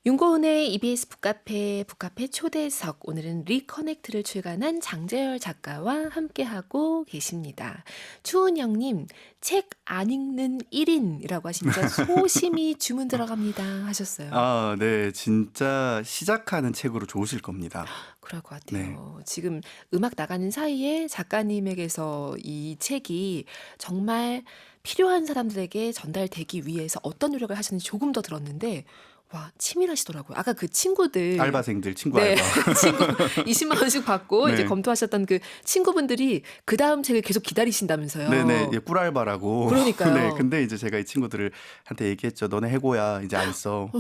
윤고은의 EBS 북카페 초대석. 오늘은 리커넥트를 출간한 장재열 작가와 함께하고 계십니다. 추은영님, 책 안 읽는 1인이라고 하시면서 소심히 주문 들어갑니다 하셨어요. 아, 네. 진짜 시작하는 책으로 좋으실 겁니다. 그럴 것 네. 같아요. 지금 음악 나가는 사이에 작가님에게서 이 책이 정말 필요한 사람들에게 전달되기 위해서 어떤 노력을 하시는지 조금 더 들었는데, 와, 치밀하시더라고요. 아까 그 친구들, 알바생들, 친구 네, 알바. 친구 20만 원씩 받고 이제 네. 검토하셨던 그 친구분들이 그 다음 책을 계속 네네. 기다리신다면서요. 예, 꿀알바라고. 네. 그러니까요. 근데 이제 제가 이 친구들한테 얘기했죠. 너네 해고야. 이제 안 써.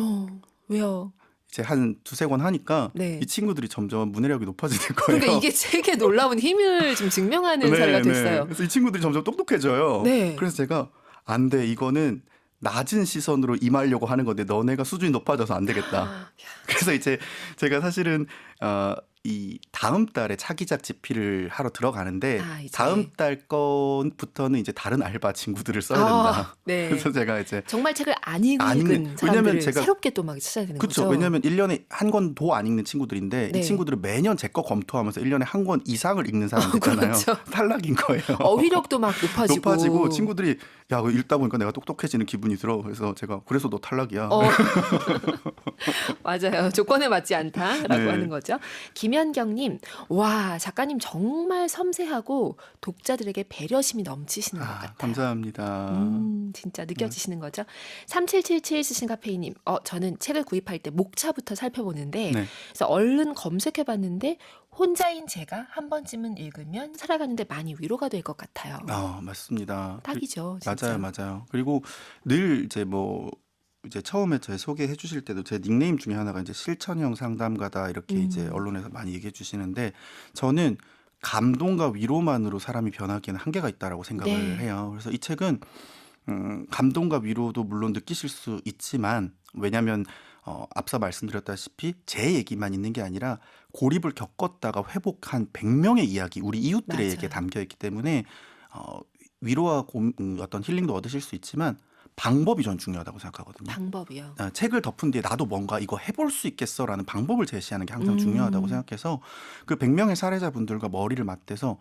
왜요? 이제 한 두세 권 하니까 네. 이 친구들이 점점 문해력이 높아지는 그러니까 거예요. 이게 책의 놀라운 힘을 좀 증명하는 사례가 네, 네. 됐어요. 그래서 이 친구들이 점점 똑똑해져요. 네. 그래서 제가 안 돼. 이거는 낮은 시선으로 임하려고 하는 건데 너네가 수준이 높아져서 안 되겠다. 그래서 이제 제가 사실은 이 다음 달에 차기작 집필을 하러 들어가는데 이제. 다음 달 건부터는 이제 다른 알바 친구들을 써야 된다. 네. 그래서 제가 이제 정말 책을 안 읽은 왜냐면 사람들을 제가 새롭게 또 막 찾아야 되는 그렇죠. 거죠. 왜냐면 1년에 한 권도 안 읽는 친구들인데 네. 이 친구들은 매년 제 거 검토하면서 1년에 한 권 이상을 읽는 사람들이잖아요. 그렇죠. 탈락인 거예요. 어휘력도 막 높아지고. 친구들이 야, 그거 읽다 보니까 내가 똑똑해지는 기분이 들어. 그래서 제가 그래서 너 탈락이야. 맞아요. 조건에 맞지 않다라고 네. 하는 거죠. 김현경님, 와, 작가님 정말 섬세하고 독자들에게 배려심이 넘치시는 것 같아요. 감사합니다. 진짜 느껴지시는 거죠. 3777 쓰신 카페이님, 저는 책을 구입할 때 목차부터 살펴보는데, 네. 그래서 얼른 검색해봤는데 혼자인 제가 한 번쯤은 읽으면 살아가는데 많이 위로가 될 것 같아요. 맞습니다. 딱이죠, 진짜. 맞아요. 그리고 늘 이제 처음에 제 소개해 주실 때도 제 닉네임 중에 하나가 이제 실천형 상담가다 이렇게 이제 언론에서 많이 얘기해 주시는데 저는 감동과 위로만으로 사람이 변하기에는 한계가 있다라고 생각을 네. 해요. 그래서 이 책은 감동과 위로도 물론 느끼실 수 있지만 왜냐하면 앞서 말씀드렸다시피 제 얘기만 있는 게 아니라 고립을 겪었다가 회복한 100명의 이야기, 우리 이웃들의 맞아요. 얘기에 담겨 있기 때문에 위로와 어떤 힐링도 얻으실 수 있지만 방법이 전 중요하다고 생각하거든요. 방법이요. 책을 덮은 뒤에 나도 뭔가 이거 해볼 수 있겠어라는 방법을 제시하는 게 항상 중요하다고 생각해서 그 100명의 사례자분들과 머리를 맞대서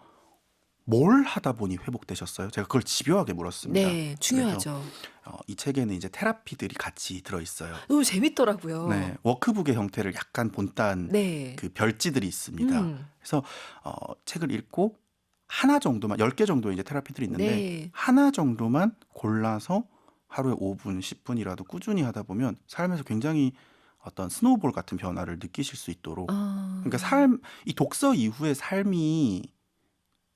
뭘 하다 보니 회복되셨어요? 제가 그걸 집요하게 물었습니다. 네, 중요하죠. 그래서 이 책에는 이제 테라피들이 같이 들어있어요. 너무 재밌더라고요. 네, 워크북의 형태를 약간 본딴 네. 그 별지들이 있습니다. 그래서 책을 읽고 하나 정도만 10개 정도 이제 테라피들이 있는데 네. 하나 정도만 골라서 하루에 5분, 10분이라도 꾸준히 하다 보면 삶에서 굉장히 어떤 스노우볼 같은 변화를 느끼실 수 있도록 그러니까 이 독서 이후의 삶이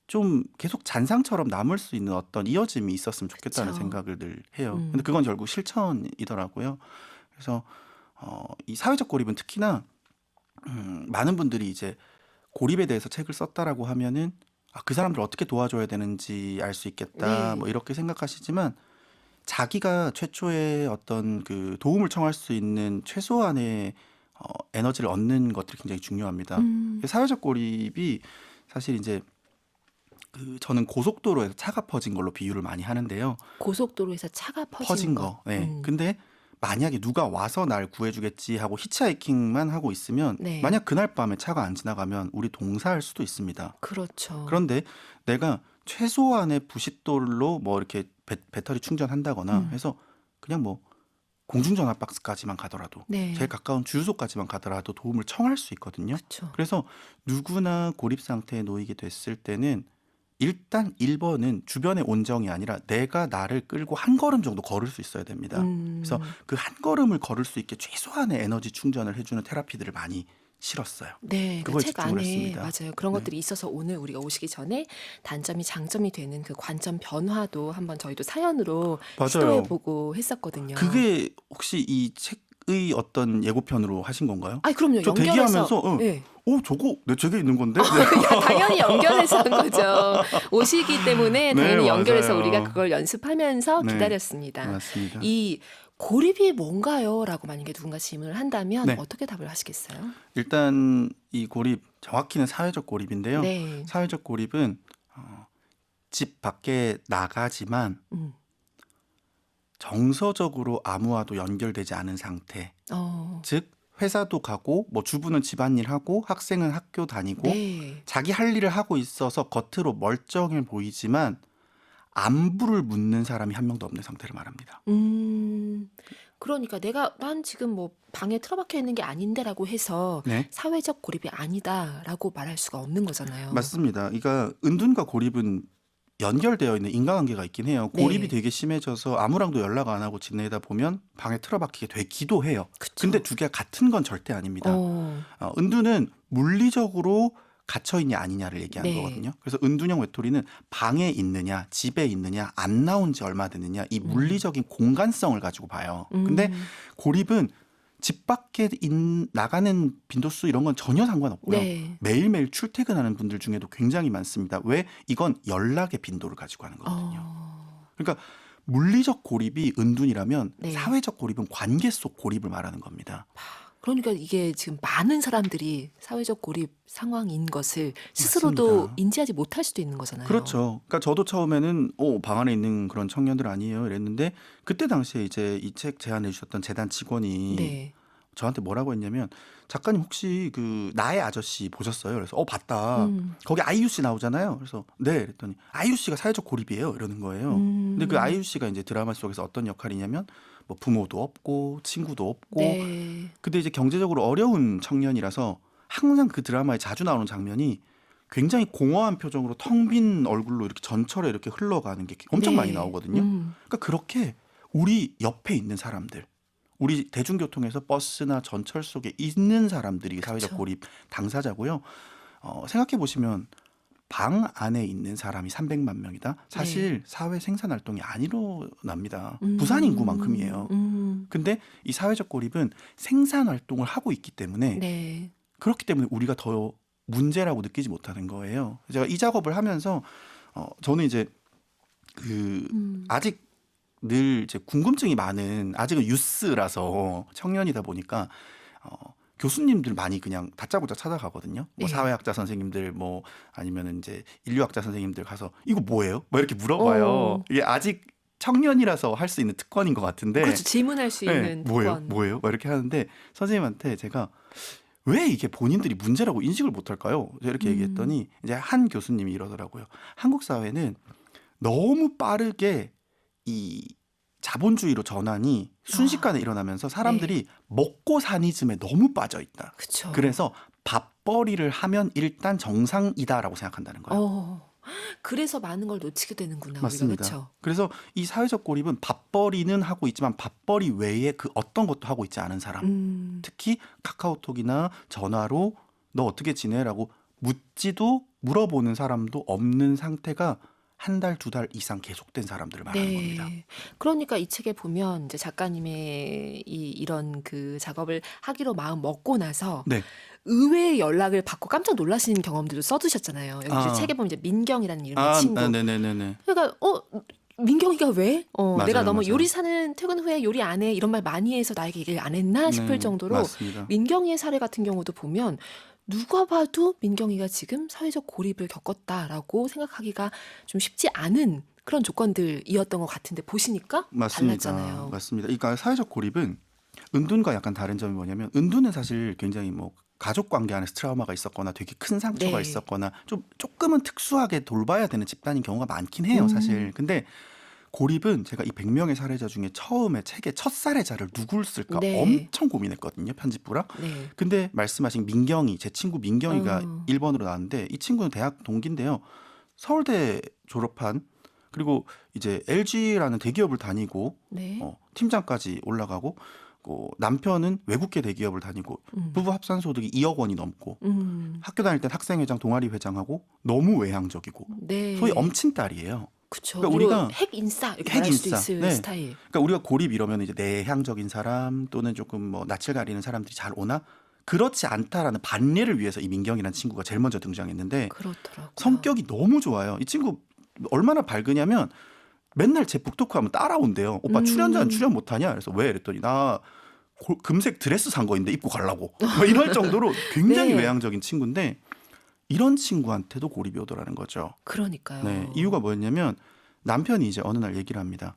좀 계속 잔상처럼 남을 수 있는 어떤 이어짐이 있었으면 좋겠다는 그쵸. 생각을 늘 해요. 근데 그건 결국 실천이더라고요. 그래서 이 사회적 고립은 특히나 많은 분들이 이제 고립에 대해서 책을 썼다라고 하면은 그 사람들 어떻게 도와줘야 되는지 알 수 있겠다. 네. 뭐 이렇게 생각하시지만 자기가 최초의 어떤 그 도움을 청할 수 있는 최소한의 에너지를 얻는 것들이 굉장히 중요합니다. 사회적 고립이 사실 이제 저는 고속도로에서 차가 퍼진 걸로 비유를 많이 하는데요. 고속도로에서 차가 퍼진 퍼진 거. 거. 네. 근데 만약에 누가 와서 날 구해주겠지 하고 히치하이킹만 하고 있으면 네. 만약 그날 밤에 차가 안 지나가면 우리 동사할 수도 있습니다. 그렇죠. 그런데 내가 최소한의 부싯돌로 뭐 이렇게 배터리 충전한다거나 해서 그냥 뭐 공중전화 박스까지만 가더라도 네. 제일 가까운 주유소까지만 가더라도 도움을 청할 수 있거든요. 그렇죠. 그래서 누구나 고립 상태에 놓이게 됐을 때는 일단 1번은 주변의 온정이 아니라 내가 나를 끌고 한 걸음 정도 걸을 수 있어야 됩니다. 그래서 그 한 걸음을 걸을 수 있게 최소한의 에너지 충전을 해주는 테라피들을 많이 실었어요. 네, 그 그거에 책 집중을 안에 했습니다. 맞아요. 그런 것들이 있어서 오늘 우리가 오시기 전에 단점이 장점이 되는 그 관점 변화도 한번 저희도 사연으로 맞아요. 시도해보고 했었거든요. 그게 혹시 이 책의 어떤 예고편으로 하신 건가요? 그럼요. 저 연결해서. 대기하면서 네. 저거 내 책에 있는 건데? 야, 당연히 연결해서 한 거죠. 오시기 때문에 네, 당연히 연결해서 맞아요. 우리가 그걸 연습하면서 네, 기다렸습니다. 맞습니다. 이 고립이 뭔가요? 라고 만약에 누군가 질문을 한다면 네. 어떻게 답을 하시겠어요? 일단 이 고립 정확히는 사회적 고립인데요. 네. 사회적 고립은 집 밖에 나가지만 정서적으로 아무와도 연결되지 않은 상태. 어, 즉 회사도 가고 뭐 주부는 집안일 하고 학생은 학교 다니고 네. 자기 할 일을 하고 있어서 겉으로 멀쩡해 보이지만 안부를 묻는 사람이 한 명도 없는 상태를 말합니다. 음. 그러니까 난 지금 뭐 방에 틀어박혀 있는 게 아닌데라고 해서 네, 사회적 고립이 아니다라고 말할 수가 없는 거잖아요. 맞습니다. 그러니까 은둔과 고립은 연결되어 있는 인과관계가 있긴 해요. 고립이 네. 되게 심해져서 아무랑도 연락 안 하고 지내다 보면 방에 틀어박히게 되기도 해요. 근데 그쵸. 두 개가 같은 건 절대 아닙니다. 어. 은둔은 물리적으로 갇혀있냐 아니냐를 얘기하는 네. 거거든요. 그래서 은둔형 외톨이는 방에 있느냐 집에 있느냐 안 나온 지 얼마 됐느냐 이 음. 물리적인 공간성을 가지고 봐요. 근데 음. 고립은 집 밖에 나가는 빈도수 이런 건 전혀 상관없고요. 네. 매일매일 출퇴근하는 분들 중에도 굉장히 많습니다. 왜? 이건 연락의 빈도를 가지고 하는 거거든요. 어. 그러니까 물리적 고립이 은둔이라면 네. 사회적 고립은 관계 속 고립을 말하는 겁니다. 그러니까 이게 지금 많은 사람들이 사회적 고립 상황인 것을 스스로도 맞습니다. 인지하지 못할 수도 있는 거잖아요. 그렇죠. 그러니까 저도 처음에는 방 안에 있는 그런 청년들 아니에요 이랬는데 그때 당시에 이제 이 책 제안해 주셨던 재단 직원이 네. 저한테 뭐라고 했냐면 작가님 혹시 그 나의 아저씨 보셨어요? 그래서 봤다. 음. 거기 아이유 씨 나오잖아요. 그래서 네 그랬더니 아이유 씨가 사회적 고립이에요 이러는 거예요. 근데 그 음. 아이유 씨가 이제 드라마 속에서 어떤 역할이냐면 뭐 부모도 없고 친구도 없고 네. 근데 이제 경제적으로 어려운 청년이라서 항상 그 드라마에 자주 나오는 장면이 굉장히 공허한 표정으로 텅 빈 얼굴로 이렇게 전철에 이렇게 흘러가는 게 엄청 많이 네. 나오거든요. 그러니까 그렇게 우리 옆에 있는 사람들, 우리 대중교통에서 버스나 전철 속에 있는 사람들이 사회적 그쵸. 고립 당사자고요. 생각해 보시면 방 안에 있는 사람이 300만 명이다. 네. 사실 사회 생산 활동이 안 일어납니다. 부산 인구만큼이에요. 근데 이 사회적 고립은 생산 활동을 하고 있기 때문에 네. 그렇기 때문에 우리가 더 문제라고 느끼지 못하는 거예요. 제가 이 작업을 하면서 저는 이제 그 음. 아직 늘 이제 궁금증이 많은 아직은 유스라서 청년이다 보니까 교수님들 많이 그냥 다짜고짜 찾아가거든요. 뭐 네. 사회학자 선생님들 뭐 아니면은 이제 인류학자 선생님들 가서 이거 뭐예요? 뭐 이렇게 물어봐요. 어. 이게 아직 청년이라서 할 수 있는 특권인 것 같은데 그렇죠. 질문할 수 네, 있는 뭐예요? 특권. 뭐예요? 막 이렇게 하는데 선생님한테 제가 왜 이게 본인들이 문제라고 인식을 못할까요? 제가 이렇게 음. 얘기했더니 이제 한 교수님이 이러더라고요. 한국 사회는 너무 빠르게 이 자본주의로 전환이 순식간에 일어나면서 네. 사람들이 먹고 사니즘에 너무 빠져 있다. 그쵸. 그래서 밥벌이를 하면 일단 정상이다라고 생각한다는 거예요. 그래서 많은 걸 놓치게 되는구나, 우리가. 맞습니다. 그쵸? 그래서 이 사회적 고립은 밥벌이는 하고 있지만 밥벌이 외에 그 어떤 것도 하고 있지 않은 사람. 특히 카카오톡이나 전화로 너 어떻게 지내라고 묻지도 물어보는 사람도 없는 상태가 한 달, 두 달 이상 계속된 사람들을 말하는 겁니다. 네. 그러니까 이 책에 보면 이제 작가님의 이런 그 작업을 하기로 마음 먹고 나서 네. 의외의 연락을 받고 깜짝 놀라시는 경험들도 써두셨잖아요. 여기 이제 아. 책에 보면 이제 민경이라는 이름의 친구. 네네네네. 그러니까 민경이가 왜? 맞아요, 내가 너무 맞아요. 요리사는 퇴근 후에 요리 안 해. 이런 말 많이 해서 나에게 얘기를 안 했나 싶을 네, 정도로 맞습니다. 민경이의 사례 같은 경우도 보면 누가 봐도 민경이가 지금 사회적 고립을 겪었다라고 생각하기가 좀 쉽지 않은 그런 조건들이었던 것 같은데 보시니까 맞습니다. 달랐잖아요. 맞습니다. 그러니까 사회적 고립은 은둔과 약간 다른 점이 뭐냐면 은둔은 사실 굉장히 뭐 가족 관계 안에서 트라우마가 있었거나 되게 큰 상처가 네. 있었거나 좀 조금은 특수하게 돌봐야 되는 집단인 경우가 많긴 해요, 사실. 근데 고립은 제가 이 100명의 사례자 중에 처음에 책의 첫 사례자를 누굴 쓸까 네. 엄청 고민했거든요, 편집부랑. 네. 근데 말씀하신 민경이, 제 친구 민경이가 어. 1번으로 나왔는데 이 친구는 대학 동기인데요. 서울대 졸업한 그리고 이제 LG라는 대기업을 다니고 네. 팀장까지 올라가고 남편은 외국계 대기업을 다니고 부부 합산 소득이 2억 원이 넘고 학교 다닐 땐 학생회장 동아리 회장하고 너무 외향적이고 네. 소위 엄친딸이에요. 그쵸. 그러니까 그리고 우리가 핵 인싸 이렇게 핵 말할 수도 인싸. 있을 네. 스타일. 그러니까 우리가 고립 이러면 이제 내향적인 사람 또는 조금 뭐 낯을 가리는 사람들이 잘 오나 그렇지 않다라는 반례를 위해서 이 민경이라는 친구가 제일 먼저 등장했는데 그렇더라고요. 성격이 너무 좋아요. 이 친구 얼마나 밝으냐면 맨날 제 북토크 하면 따라온대요. 오빠 출연자는 출연 못하냐? 그래서 왜? 이랬더니 나 금색 드레스 산 거 있는데 입고 가려고. 뭐 이럴 정도로 굉장히 네. 외향적인 친구인데 이런 친구한테도 고립이 오더라는 거죠. 그러니까요. 네, 이유가 뭐였냐면 남편이 이제 어느 날 얘기를 합니다.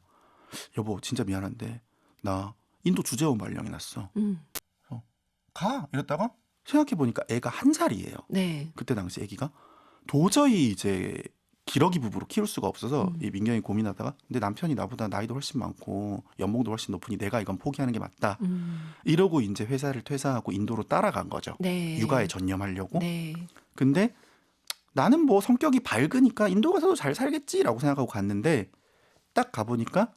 여보 진짜 미안한데 나 인도 주재원 발령이 났어. 가 이랬다가 생각해 보니까 애가 1살이에요. 네. 그때 당시 애기가 도저히 이제 기러기 부부로 키울 수가 없어서 이 민경이 고민하다가 근데 남편이 나보다 나이도 훨씬 많고 연봉도 훨씬 높으니 내가 이건 포기하는 게 맞다. 이러고 이제 회사를 퇴사하고 인도로 따라간 거죠. 네. 육아에 전념하려고. 네. 근데 나는 뭐 성격이 밝으니까 인도 가서도 잘 살겠지라고 생각하고 갔는데 딱 가보니까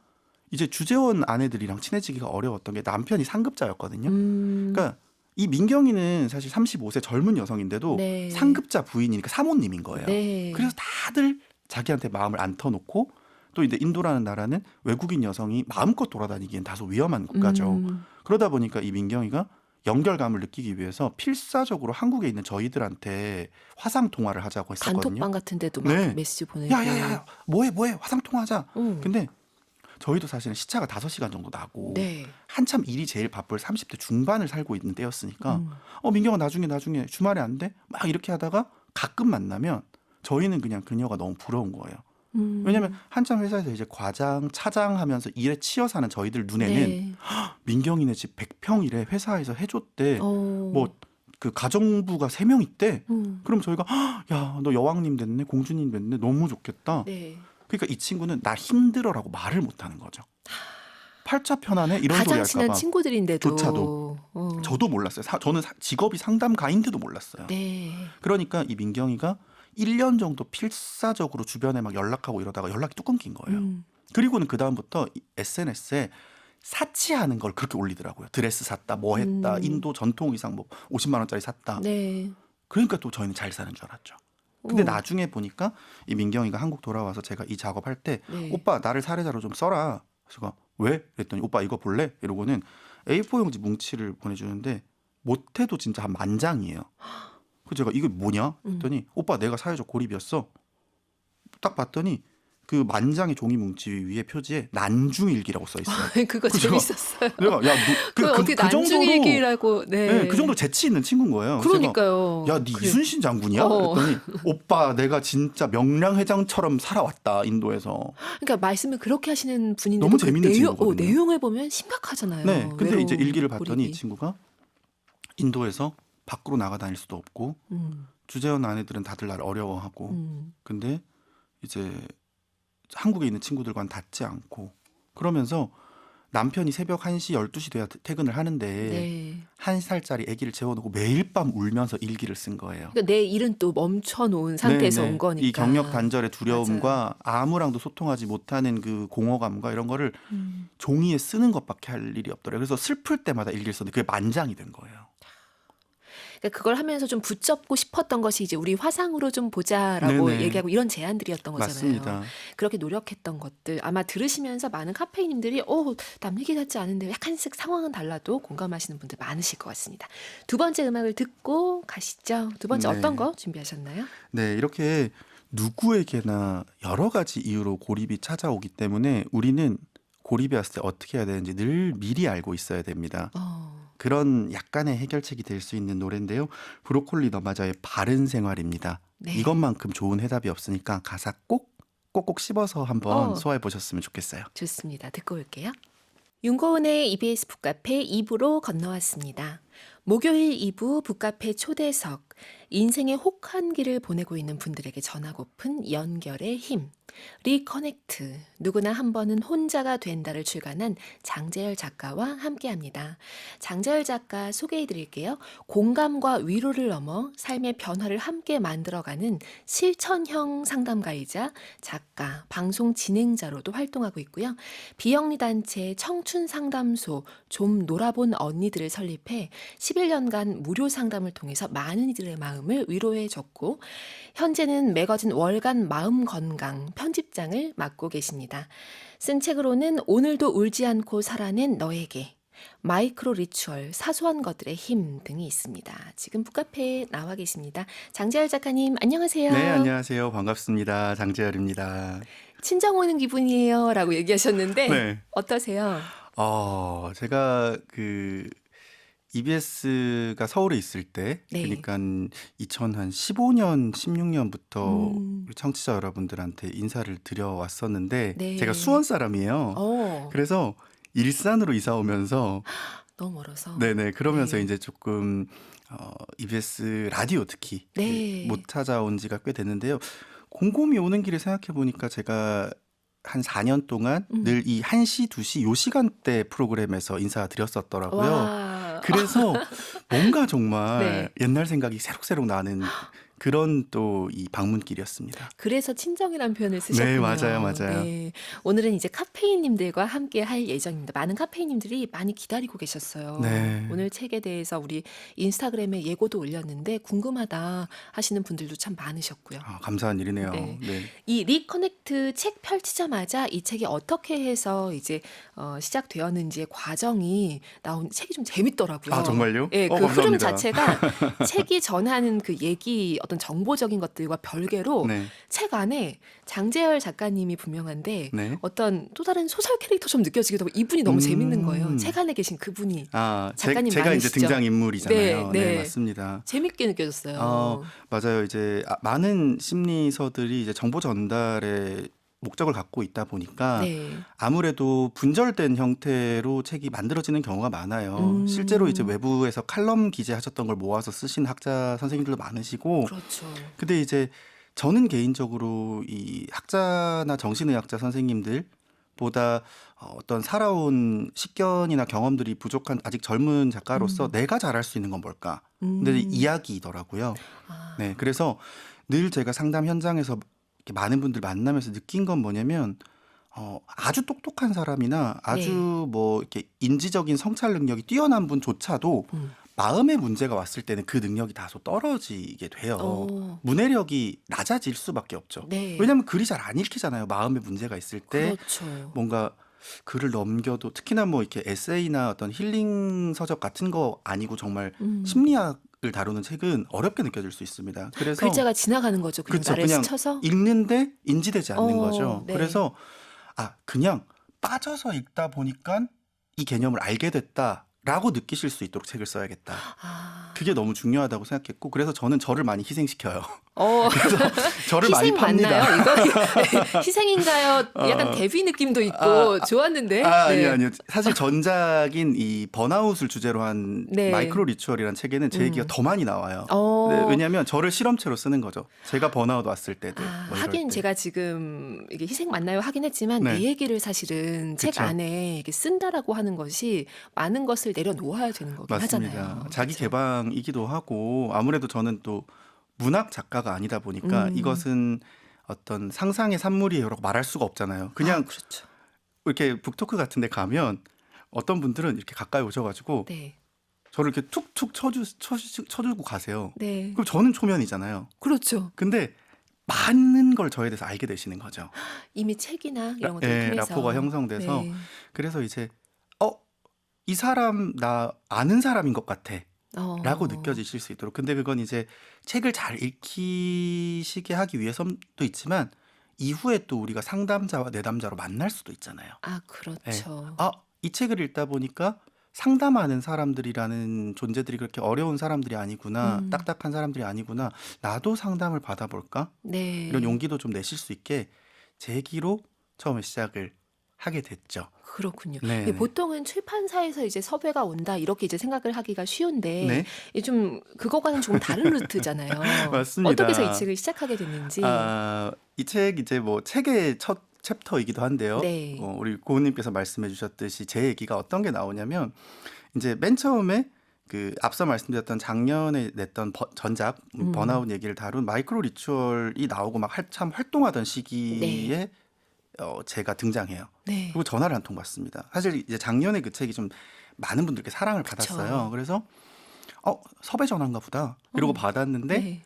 이제 주재원 아내들이랑 친해지기가 어려웠던 게 남편이 상급자였거든요. 그러니까 이 민경이는 사실 35세 젊은 여성인데도 네. 상급자 부인이니까 사모님인 거예요. 네. 그래서 다들 자기한테 마음을 안 터놓고 또 이제 인도라는 나라는 외국인 여성이 마음껏 돌아다니기엔 다소 위험한 국가죠. 그러다 보니까 이 민경이가 연결감을 느끼기 위해서 필사적으로 한국에 있는 저희들한테 화상 통화를 하자고 했었거든요. 단톡방 같은 데도 막 네. 메시지 보내고. 야야야 뭐해 화상 통화하자. 음. 근데 저희도 사실은 시차가 5시간 정도 나고 네. 한참 일이 제일 바쁠 30대 중반을 살고 있는 때였으니까 민경아 나중에 주말에 안 돼? 막 이렇게 하다가 가끔 만나면 저희는 그냥 그녀가 너무 부러운 거예요. 왜냐면 한참 회사에서 이제 과장, 차장 하면서 일에 치여 사는 저희들 눈에는 네. 민경이네 집 100평이래 회사에서 해줬대. 어. 뭐 그 가정부가 3명 있대. 음. 그럼 저희가 야, 너 여왕님 됐네, 공주님 됐네, 너무 좋겠다. 네. 그러니까 이 친구는 나 힘들어라고 말을 못하는 거죠. 팔자 편안해 이런 소리 가장 친한 할까봐. 친구들인데도. 조차도. 저도 몰랐어요. 저는 직업이 상담가인데도 몰랐어요. 네. 그러니까 이 민경이가 1년 정도 필사적으로 주변에 막 연락하고 이러다가 연락이 뚝 끊긴 거예요. 그리고는 그 다음부터 SNS에 사치하는 걸 그렇게 올리더라고요. 드레스 샀다, 뭐 했다, 인도 전통 의상 뭐 50만 원짜리 샀다. 네. 그러니까 또 저희는 잘 사는 줄 알았죠. 근데 어. 나중에 보니까 이 민경이가 한국 돌아와서 제가 이 작업할 때 네. 오빠 나를 사례자로 좀 써라. 그래서 제가 왜? 그랬더니 오빠 이거 볼래? 이러고는 A4 용지 뭉치를 보내주는데 못해도 진짜 한 10,000장이에요. 그래서 제가 이거 뭐냐? 했더니 오빠 내가 사회적 고립이었어. 딱 봤더니 그 10,000장의 종이 뭉치 위에 표지에 난중일기라고 써 있어요. 그거 그죠? 재밌었어요. 내가 야, 그걸 어떻게 난중일기라고. 네. 네, 그 정도 재치 있는 친구인 거예요. 그래서 제가 그러니까요. 야, 네 이순신 장군이야? 그랬더니 오빠 내가 진짜 명량회장처럼 살아왔다 인도에서. 그러니까 말씀을 그렇게 하시는 분인데 너무 재밌는 친구거든요. 내용을 보면 심각하잖아요. 네, 근데 이제 외로움, 일기를 봤더니 이 고립이. 친구가 인도에서 밖으로 나가 다닐 수도 없고 주재원 아내들은 다들 날 어려워하고 근데 이제 한국에 있는 친구들과는 닿지 않고 그러면서 남편이 새벽 1시, 12시 돼야 퇴근을 하는데 네. 1살짜리 아기를 재워놓고 매일 밤 울면서 일기를 쓴 거예요. 그러니까 내 일은 또 멈춰놓은 상태에서 네, 네. 온 거니까. 이 경력 단절의 두려움과 아무랑도 소통하지 못하는 그 공허감과 이런 거를 종이에 쓰는 것밖에 할 일이 없더라고요. 그래서 슬플 때마다 일기를 썼는데 그게 만장이 된 거예요. 그러니까 그걸 하면서 좀 붙잡고 싶었던 것이 이제 우리 화상으로 좀 보자라고 네네. 얘기하고 이런 제안들이었던 거잖아요. 맞습니다. 그렇게 노력했던 것들 아마 들으시면서 많은 카페인님들이 남 얘기 같지 않은데 약간씩 상황은 달라도 공감하시는 분들 많으실 것 같습니다. 두 번째 음악을 듣고 가시죠. 두 번째 네. 어떤 거 준비하셨나요? 네, 이렇게 누구에게나 여러 가지 이유로 고립이 찾아오기 때문에 우리는 고립이 왔을 때 어떻게 해야 되는지 늘 미리 알고 있어야 됩니다. 그런 약간의 해결책이 될 수 있는 노래인데요. 브로콜리 너마저의 바른 생활입니다. 네. 이것만큼 좋은 해답이 없으니까 가사 꼭꼭 씹어서 한번 어. 소화해 보셨으면 좋겠어요. 좋습니다. 듣고 올게요. 윤고은의 EBS 북카페 2부로 건너왔습니다. 목요일 2부 북카페 초대석, 인생의 혹한기를 보내고 있는 분들에게 전하고픈 연결의 힘, 리커넥트, 누구나 한 번은 혼자가 된다를 출간한 장재열 작가와 함께합니다. 장재열 작가 소개해드릴게요. 공감과 위로를 넘어 삶의 변화를 함께 만들어가는 실천형 상담가이자 작가, 방송 진행자로도 활동하고 있고요. 비영리 단체 청춘상담소 좀 놀아본 언니들을 설립해 11년간 무료 상담을 통해서 많은 이들의 마음을 위로해줬고 현재는 매거진 월간 마음건강 편집장을 맡고 계십니다. 쓴 책으로는 오늘도 울지 않고 살아낸 너에게, 마이크로 리추얼, 사소한 것들의 힘 등이 있습니다. 지금 북카페에 나와 계십니다. 장재열 작가님 안녕하세요. 네, 안녕하세요. 반갑습니다. 장재열입니다. 친정 오는 기분이에요 라고 얘기하셨는데 네. 어떠세요? 제가 그 EBS가 서울에 있을 때 네. 그러니까 2015년, 16년부터 음. 우리 청취자 여러분들한테 인사를 드려왔었는데 네. 제가 수원 사람이에요. 어. 그래서 일산으로 이사 오면서 너무 멀어서. 네네. 그러면서 네. 이제 조금 EBS 라디오 특히 네. 못 찾아온 지가 꽤 됐는데요. 곰곰이 오는 길에 생각해 보니까 제가 한 4년 동안 음. 늘 이 1시, 2시 요 시간대 프로그램에서 인사드렸었더라고요. 와. 그래서 뭔가 정말 네. 옛날 생각이 새록새록 나는 그런 또 이 방문길이었습니다. 그래서 친정이란 표현을 네, 맞아요, 쓰셨군요. 맞아요. 네. 오늘은 이제 카페인님들과 함께 할 예정입니다. 많은 카페인님들이 많이 기다리고 계셨어요. 네. 오늘 책에 대해서 우리 인스타그램에 예고도 올렸는데 궁금하다 하시는 분들도 참 많으셨고요. 감사한 일이네요. 네. 네. 이 리커넥트 책 펼치자마자 이 책이 어떻게 해서 이제 시작되었는지의 과정이 나온 책이 좀 재밌더라고요. 정말요? 예, 그 흐름 감사합니다. 자체가 책이 전하는 그 얘기 어떤 정보적인 것들과 별개로 네. 책 안에 장재열 작가님이 분명한데 네. 어떤 또 다른 소설 캐릭터 좀 느껴지기도 하고 이분이 너무 재밌는 거예요. 음. 책 안에 계신 그분이. 제가 작가님 이제 많으시죠? 등장인물이잖아요. 네, 네, 네. 맞습니다. 재밌게 느껴졌어요. 맞아요. 이제 많은 심리서들이 이제 정보 전달의 목적을 갖고 있다 보니까 네. 아무래도 분절된 형태로 책이 만들어지는 경우가 많아요. 실제로 이제 음. 외부에서 칼럼 기재하셨던 걸 모아서 쓰신 학자 선생님들도 많으시고, 그렇죠. 근데 이제 저는 개인적으로 이 학자나 정신의학자 선생님들보다 어떤 살아온 식견이나 경험들이 부족한 아직 젊은 작가로서 내가 잘할 수 있는 건 뭘까? 근데 음. 이야기더라고요. 아. 네, 그래서 늘 제가 상담 현장에서 이렇게 많은 분들 만나면서 느낀 건 뭐냐면 아주 똑똑한 사람이나 아주 네. 뭐 이렇게 인지적인 성찰 능력이 뛰어난 분조차도 음. 마음의 문제가 왔을 때는 그 능력이 다소 떨어지게 돼요. 어. 문해력이 낮아질 수밖에 없죠. 네. 왜냐하면 글이 잘 안 읽히잖아요. 마음의 문제가 있을 때 그렇죠. 뭔가 글을 넘겨도 특히나 뭐 이렇게 에세이나 어떤 힐링 서적 같은 거 아니고 정말 음. 심리학을 다루는 책은 어렵게 느껴질 수 있습니다. 그래서 글자가 지나가는 거죠. 그냥 그렇죠. 나를 그냥 스쳐서. 읽는데 인지되지 않는 거죠. 네. 그래서 그냥 빠져서 읽다 보니까 이 개념을 알게 됐다라고 느끼실 수 있도록 책을 써야겠다. 아. 그게 너무 중요하다고 생각했고 그래서 저는 저를 많이 희생시켜요. 어. 그래서 저를 많이 희생 팝니다. 맞나요? 이거 희생인가요? 약간 데뷔 느낌도 있고 좋았는데. 네. 아니요. 사실 전작인 이 번아웃을 주제로 한 네. 마이크로 리추얼이라는 책에는 제 얘기가 더 많이 나와요. 네, 왜냐하면 저를 실험체로 쓰는 거죠. 제가 번아웃 왔을 때들. 뭐 이럴 하긴 때. 제가 지금 이게 희생 맞나요? 하긴 했지만 네. 내 얘기를 사실은 책 그쵸. 안에 이렇게 쓴다라고 하는 것이 많은 것을 내려놓아야 되는 거긴 맞습니다. 하잖아요. 자기 그쵸? 개방이기도 하고 아무래도 저는 또 문학 작가가 아니다 보니까 이것은 어떤 상상의 산물이에요라고 말할 수가 없잖아요. 그냥 그렇죠. 이렇게 북토크 같은 데 가면 어떤 분들은 이렇게 가까이 오셔가지고 네. 저를 이렇게 툭툭 쳐주고 가세요. 네. 그럼 저는 초면이잖아요. 그렇죠. 근데 많은 걸 저에 대해서 알게 되시는 거죠. 이미 책이나 이런 것들을 예, 통해서. 라포가 형성돼서 네. 그래서 이제 이 사람 나 아는 사람인 것 같아. 라고 느껴지실 수 있도록. 근데 그건 이제 책을 잘 읽히시게 하기 위해서도 있지만 이후에 또 우리가 상담자와 내담자로 만날 수도 있잖아요. 예. 그렇죠. 이 책을 읽다 보니까 상담하는 사람들이라는 존재들이 그렇게 어려운 사람들이 아니구나, 딱딱한 사람들이 아니구나, 나도 상담을 받아볼까? 네. 이런 용기도 좀 내실 수 있게 제 얘기로 처음에 시작을 하게 됐죠. 그렇군요. 네. 이게 보통은 출판사에서 이제 섭외가 온다 이렇게 이제 생각을 하기가 쉬운데 네. 이게 좀 그거과는 조금 다른 루트잖아요. 맞습니다. 어떻게 해서 이 책을 시작하게 됐는지. 이 책 이제 뭐 책의 첫 챕터이기도 한데요. 네. 우리 고은님께서 말씀해 주셨듯이 제 얘기가 어떤 게 나오냐면 이제 맨 처음에 그 앞서 말씀드렸던 작년에 냈던 전작 번아웃 얘기를 다룬 마이크로 리추얼이 나오고 막 한참 활동하던 시기에 제가 등장해요. 네. 그리고 전화를 한 통 받습니다. 사실 이제 작년에 그 책이 좀 많은 분들께 사랑을 받았어요. 그래서 섭외 전화인가 보다 이러고 받았는데 네.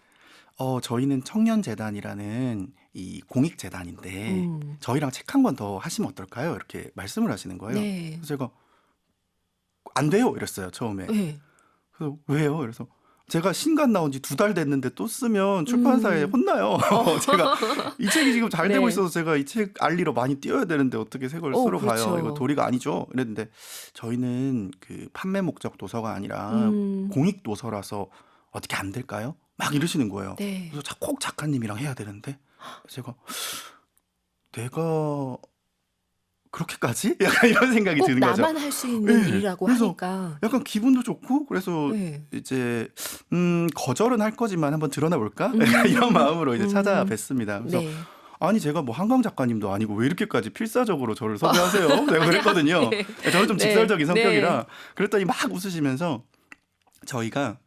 저희는 청년재단이라는 이 공익재단인데 저희랑 책 한 권 더 하시면 어떨까요? 이렇게 말씀을 하시는 거예요. 네. 그래서 제가 안 돼요 이랬어요 처음에. 네. 그래서 왜요? 그래서 제가 신간 나온 지 2달 됐는데 또 쓰면 출판사에 혼나요. 제가 이 책이 지금 잘 되고 네. 있어서 제가 이 책 알리러 많이 뛰어야 되는데 어떻게 새 걸 쓰러 그렇죠. 가요? 이거 도리가 아니죠. 이랬는데 저희는 그 판매 목적 도서가 아니라 공익 도서라서 어떻게 안 될까요? 막 이러시는 거예요. 네. 그래서 꼭 작가님이랑 해야 되는데 제가 내가 그렇게까지? 약간 이런 생각이 꼭 드는 거죠. 나만 할 수 있는 네. 일이라고 그래서 하니까. 약간 기분도 좋고 그래서 네. 이제 거절은 할 거지만 한번 드러나 볼까? 이런 음. 마음으로 이제 음. 찾아뵀습니다. 그래서 네. 아니 제가 뭐 한강 작가님도 아니고 왜 이렇게까지 필사적으로 저를 섭외하세요? 내가 그랬거든요. 네. 저는 좀 네. 직설적인 네. 성격이라 그랬더니 막 웃으시면서 저희가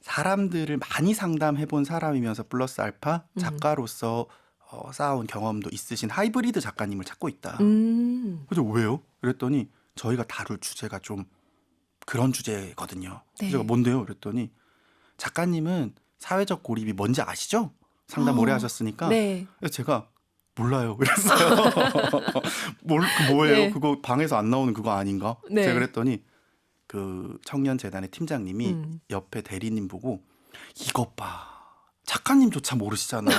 사람들을 많이 상담해 본 사람이면서 플러스 알파 음. 작가로서 쌓아온 경험도 있으신 하이브리드 작가님을 찾고 있다. 그래서 왜요? 그랬더니 저희가 다룰 주제가 좀 그런 주제거든요. 네. 제가 뭔데요? 그랬더니 작가님은 사회적 고립이 뭔지 아시죠? 상담 오래 하셨으니까. 네. 그래서 제가 몰라요. 그랬어요. 그 뭐예요? 네. 그거 방에서 안 나오는 그거 아닌가? 네. 제가 그랬더니 그 청년재단의 팀장님이 음. 옆에 대리님 보고 이것 봐. 작가님조차 모르시잖아.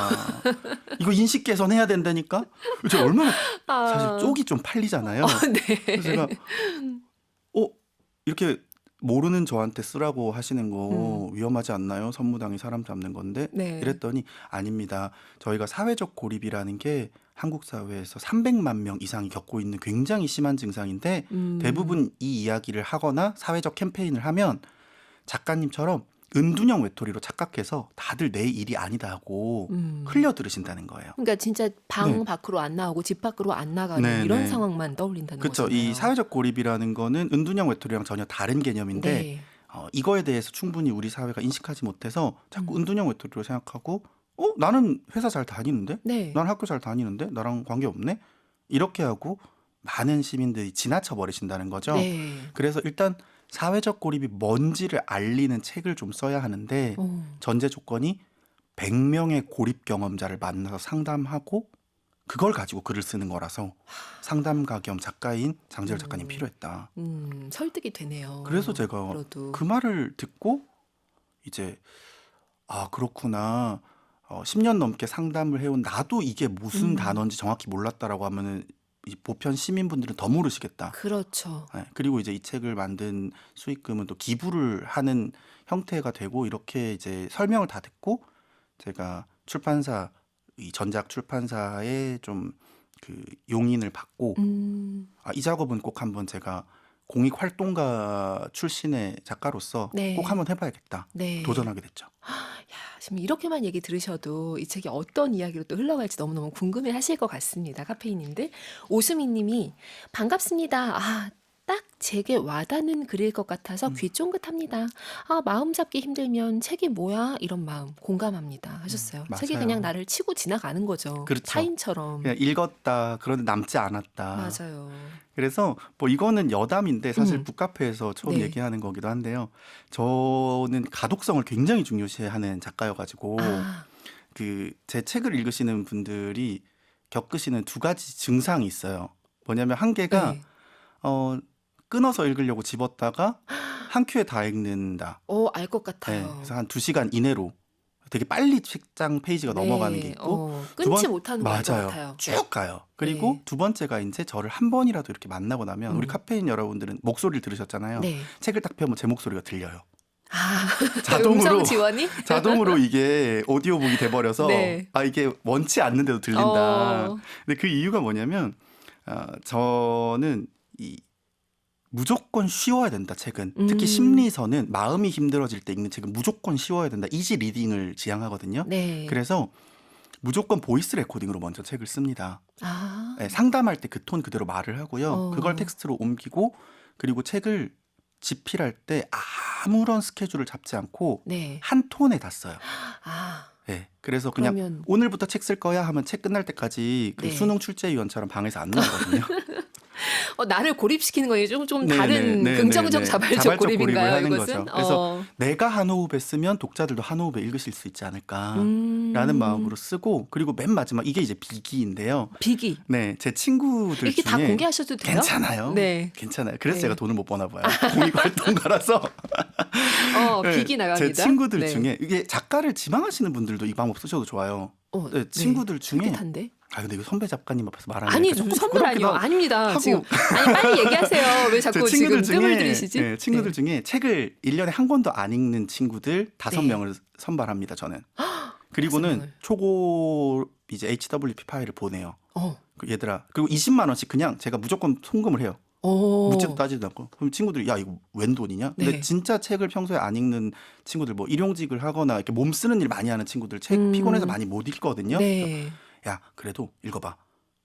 이거 인식 개선해야 된다니까? 제가 얼마나 사실 쪽이 좀 팔리잖아요. 네. 그래서 제가 이렇게 모르는 저한테 쓰라고 하시는 거 위험하지 않나요? 선무당이 사람 잡는 건데. 네. 이랬더니 아닙니다. 저희가 사회적 고립이라는 게 한국 사회에서 300만 명 이상이 겪고 있는 굉장히 심한 증상인데 대부분 이 이야기를 하거나 사회적 캠페인을 하면 작가님처럼 은둔형 외톨이로 착각해서 다들 내 일이 아니다 하고 흘려 들으신다는 거예요. 그러니까 진짜 방 네. 밖으로 안 나오고 집 밖으로 안 나가는 네, 이런 네. 상황만 떠올린다는 그렇죠. 거잖아요. 이 사회적 고립이라는 거는 은둔형 외톨이랑 전혀 다른 개념인데 네. 이거에 대해서 충분히 우리 사회가 인식하지 못해서 자꾸 은둔형 외톨이로 생각하고 나는 회사 잘 다니는데? 네. 난 학교 잘 다니는데? 나랑 관계없네? 이렇게 하고 많은 시민들이 지나쳐 버리신다는 거죠. 네. 그래서 일단 사회적 고립이 뭔지를 알리는 책을 좀 써야 하는데 전제 조건이 100명의 고립 경험자를 만나서 상담하고 그걸 가지고 글을 쓰는 거라서 상담가 겸 작가인 장재열 작가님 필요했다. 설득이 되네요. 그래서 제가 그래도. 그 말을 듣고 이제 그렇구나. 10년 넘게 상담을 해온 나도 이게 무슨 단어인지 정확히 몰랐다라고 하면은 이 보편 시민분들은 더 모르시겠다. 그렇죠. 네, 그리고 이제 이 책을 만든 수익금은 또 기부를 하는 형태가 되고 이렇게 이제 설명을 다 듣고 제가 출판사 이 전작 출판사에 좀 그 용인을 받고 이 작업은 꼭 한번 제가 공익 활동가 출신의 작가로서 네. 꼭 한번 해봐야겠다. 네. 도전하게 됐죠. 야, 지금 이렇게만 얘기 들으셔도 이 책이 어떤 이야기로 또 흘러갈지 너무너무 궁금해 하실 것 같습니다. 카페인님들. 오수미 님이 반갑습니다. 딱 제게 와닿는 글일 것 같아서 귀 쫑긋합니다. 마음 잡기 힘들면 책이 뭐야? 이런 마음 공감합니다. 하셨어요. 책이 맞아요. 그냥 나를 치고 지나가는 거죠. 그렇죠. 타인처럼. 그냥 읽었다. 그런데 남지 않았다. 맞아요. 그래서 뭐 이거는 여담인데 사실 북카페에서 처음 네. 얘기하는 거기도 한데요. 저는 가독성을 굉장히 중요시하는 작가여가지고 그 제 책을 읽으시는 분들이 겪으시는 두 가지 증상이 있어요. 뭐냐면 한 개가 네. 끊어서 읽으려고 집었다가 한 큐에 다 읽는다. 알 것 네, 같아요. 그래서 한 2시간 이내로 되게 빨리 책장 페이지가 넘어가는 게 있고 끊지 못하는 것 맞아요. 같아요. 쭉 가요. 그리고 네. 두 번째가 이제 저를 한 번이라도 이렇게 만나고 나면 우리 카페인 여러분들은 목소리를 들으셨잖아요. 네. 책을 딱 펴면 제 목소리가 들려요. 음성 지원이? 자동으로 이게 오디오북이 돼버려서 네. 이게 원치 않는데도 들린다. 근데 그 이유가 뭐냐면 저는 무조건 쉬워야 된다, 책은. 특히 심리서는 마음이 힘들어질 때 읽는 책은 무조건 쉬워야 된다. 이지 리딩을 지향하거든요. 네. 그래서 무조건 보이스 레코딩으로 먼저 책을 씁니다. 네, 상담할 때 그 톤 그대로 말을 하고요. 그걸 텍스트로 옮기고 그리고 책을 집필할 때 아무런 스케줄을 잡지 않고 네. 한 톤에 다 써요. 네, 그래서 그냥 그러면 오늘부터 책 쓸 거야 하면 책 끝날 때까지 그 네. 수능 출제위원처럼 방에서 안 나오거든요. 나를 고립시키는 거니 좀 네, 다른 네, 긍정적 네, 네. 자발적 자발적 고립인가요? 고립을 하는 이것은? 거죠. 그래서 내가 한 호흡에 쓰면 독자들도 한 호흡에 읽으실 수 있지 않을까라는 마음으로 쓰고 그리고 맨 마지막 이게 이제 비기인데요. 비기. 네, 제 친구들 이렇게 중에 다 공개하셔도 돼요? 괜찮아요. 네. 괜찮아요. 그래서 네. 제가 돈을 못 버나 봐요. 공익활동가라서. 비기 나갑니다. 제 친구들 네. 중에 이게 작가를 지망하시는 분들도 이 방법 쓰셔도 좋아요. 네, 친구들 중에 솔깃한데? 근데 이거 선배 작가님 앞에서 말하는 아니 선물 아니요. 아닙니다. 하고. 지금 빨리 얘기하세요. 왜 자꾸 제 지금 친구들 뜸을 중에 들이시지? 친구들 중에 책을 1년에 한 권도 안 읽는 친구들 5명을 네. 선발합니다. 저는. 그리고는 5명을. 초고 이제 HWP 파일을 보내요. 얘들아. 그리고 20만 원씩 그냥 제가 무조건 송금을 해요. 묻지도 오. 따지도 않고. 그럼 친구들이 야 이거 웬 돈이냐? 근데 네. 진짜 책을 평소에 안 읽는 친구들 뭐 일용직을 하거나 이렇게 몸 쓰는 일 많이 하는 친구들 책 피곤해서 음. 많이 못 읽거든요. 그래서 네. 야 그래도 읽어봐.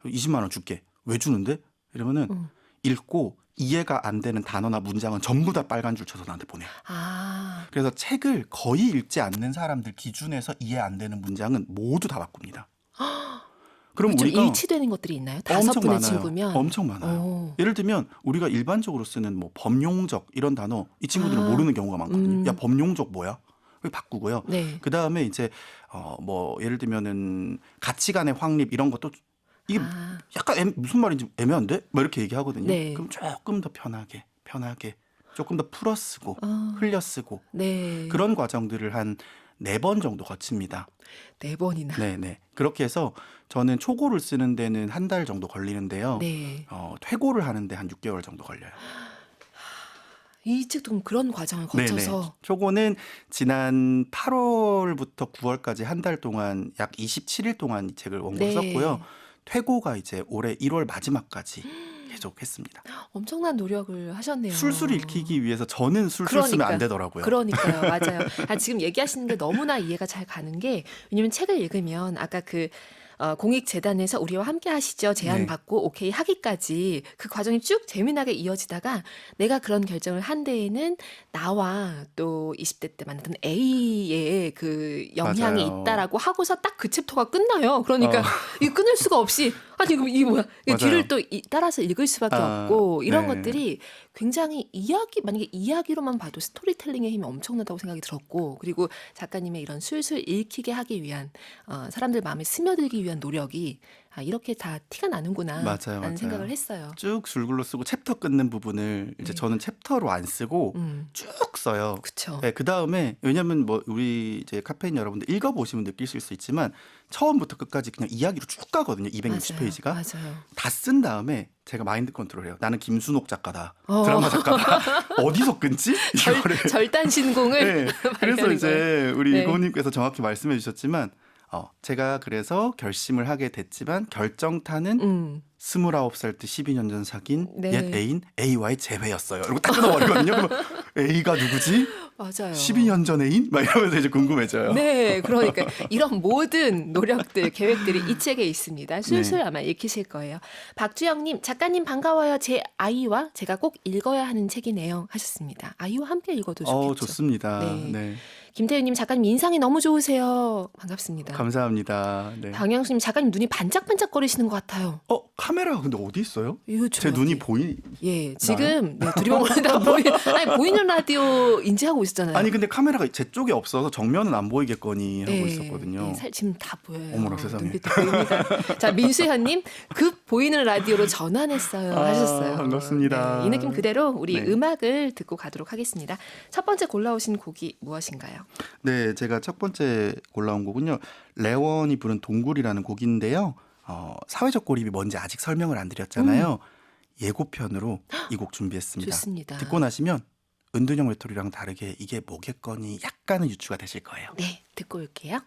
20만 원 줄게. 왜 주는데? 이러면은 음. 읽고 이해가 안 되는 단어나 문장은 전부 다 빨간 줄 쳐서 나한테 보내요. 아. 그래서 책을 거의 읽지 않는 사람들 기준에서 이해 안 되는 문장은 모두 다 바꿉니다. 그럼 좀 우리가 일치되는 것들이 있나요? 5 엄청 분의 많아요. 친구면? 엄청 많아요. 어. 예를 들면 우리가 일반적으로 쓰는 뭐 범용적 이런 단어 이 친구들은 아. 모르는 경우가 많거든요. 야 음. 범용적 뭐야? 그걸 바꾸고요. 네. 그다음에 이제 뭐 예를 들면은 가치관의 확립 이런 것도 이게 아. 약간 무슨 말인지 애매한데? 막 이렇게 얘기하거든요. 네. 그럼 조금 더 편하게 조금 더 풀어 쓰고 아. 흘려 쓰고 네. 그런 과정들을 한 4번 정도 거칩니다. 4번이나. 네네. 그렇게 해서 저는 초고를 쓰는 데는 한 달 정도 걸리는데요. 네. 퇴고를 하는데 한 6개월 정도 걸려요. 이 책도 그럼 그런 과정을 네네. 거쳐서 초고는 지난 8월부터 9월까지 한 달 동안 약 27일 동안 이 책을 원고를 썼고요. 네. 퇴고가 이제 올해 1월 마지막까지 계속 했습니다. 엄청난 노력을 하셨네요. 술술 읽히기 위해서 저는 술술 쓰면 안 그러니까요. 되더라고요. 그러니까요. 맞아요. 지금 얘기하시는 게 너무나 이해가 잘 가는 게 왜냐면 책을 읽으면 아까 그 공익재단에서 우리와 함께 하시죠. 제안 네. 받고 오케이 하기까지 그 과정이 쭉 재미나게 이어지다가 내가 그런 결정을 한 데에는 나와 또 20대 때 만났던 A의 그 영향이 맞아요. 있다라고 하고서 딱 그 챕터가 끝나요. 그러니까 어. 이거 끊을 수가 없이 아니 이게 뭐야? 맞아요. 뒤를 또 따라서 읽을 수밖에 아, 없고 이런 네. 것들이 굉장히 만약에 이야기로만 봐도 스토리텔링의 힘이 엄청나다고 생각이 들었고 그리고 작가님의 이런 술술 읽히게 하기 위한 사람들 마음에 스며들기 위한 노력이 이렇게 다 티가 나는구나 맞아요, 라는 생각을 맞아요. 했어요. 쭉 줄글로 쓰고 챕터 끊는 부분을 이제 네. 저는 챕터로 안 쓰고 음, 쭉 써요. 그쵸. 네, 그 다음에 왜냐면 뭐 우리 이제 카페인 여러분들 읽어보시면 느끼실 수 있지만 처음부터 끝까지 그냥 이야기로 쭉 가거든요. 260페이지가. 맞아요. 다 쓴 다음에 제가 마인드 컨트롤해요. 나는 김순옥 작가다. 어. 드라마 작가다. 어디서 끊지? 이거를. 절단 신공을 네, 그래서 발휘하는 이제 거예요. 우리 네. 이고님께서 정확히 말씀해 주셨지만 제가 그래서 결심을 하게 됐지만 결정타는 음, 29살 때 12년 전 사귄 네. 옛 애인 A와의 재회였어요. 이러고 딱 끊어버리거든요. 그러면 A가 누구지? 맞아요. 12년 전 애인? 막 이러면서 이제 궁금해져요. 네, 그러니까 이런 모든 노력들, 계획들이 이 책에 있습니다. 술술 네. 아마 읽히실 거예요. 박주영님, 작가님 반가워요. 제 아이와 제가 꼭 읽어야 하는 책이네요. 하셨습니다. 아이와 함께 읽어도 좋겠죠. 좋습니다. 네. 네. 김태윤님, 작가님 인상이 너무 좋으세요. 반갑습니다. 감사합니다. 네. 방영수님, 작가님 눈이 반짝반짝거리시는 것 같아요. 카메라가 근데 어디 있어요? 이거 제 저기. 눈이 보이. 예, 지금 두리번거리 다 보이는 라디오 인지하고 있었잖아요. 아니 근데 카메라가 제 쪽에 없어서 정면은 안 보이겠거니 하고 네, 있었거든요. 네, 지금 다 보여요. 어머나 세상에. 눈빛도 보입니다. 자, 민수현님, 급 보이는 라디오로 전환했어요. 하셨어요. 반갑습니다. 네, 이 느낌 그대로 우리 네. 음악을 듣고 가도록 하겠습니다. 첫 번째 골라오신 곡이 무엇인가요? 네, 제가 첫 번째 골라온 곡은요. 레원이 부른 동굴이라는 곡인데요. 사회적 고립이 뭔지 아직 설명을 안 드렸잖아요. 예고편으로 이 곡 준비했습니다. 좋습니다. 듣고 나시면 은둔형 외톨이랑 다르게 이게 뭐겠거니 약간은 유추가 되실 거예요. 네, 듣고 올게요.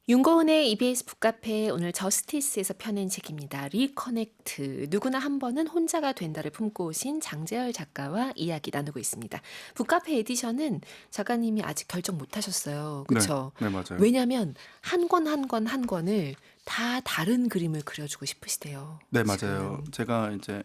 윤고은의 EBS 북카페 오늘 저스티스에서 펴낸 책입니다. 리커넥트. 누구나 한 번은 혼자가 된다를 품고 오신 장재열 작가와 이야기 나누고 있습니다. 북카페 에디션은 작가님이 아직 결정 못 하셨어요. 그렇죠? 네, 맞아요. 왜냐하면 한 권 한 권 한 권을 다 다른 그림을 그려주고 싶으시대요. 네, 맞아요. 지금. 제가 이제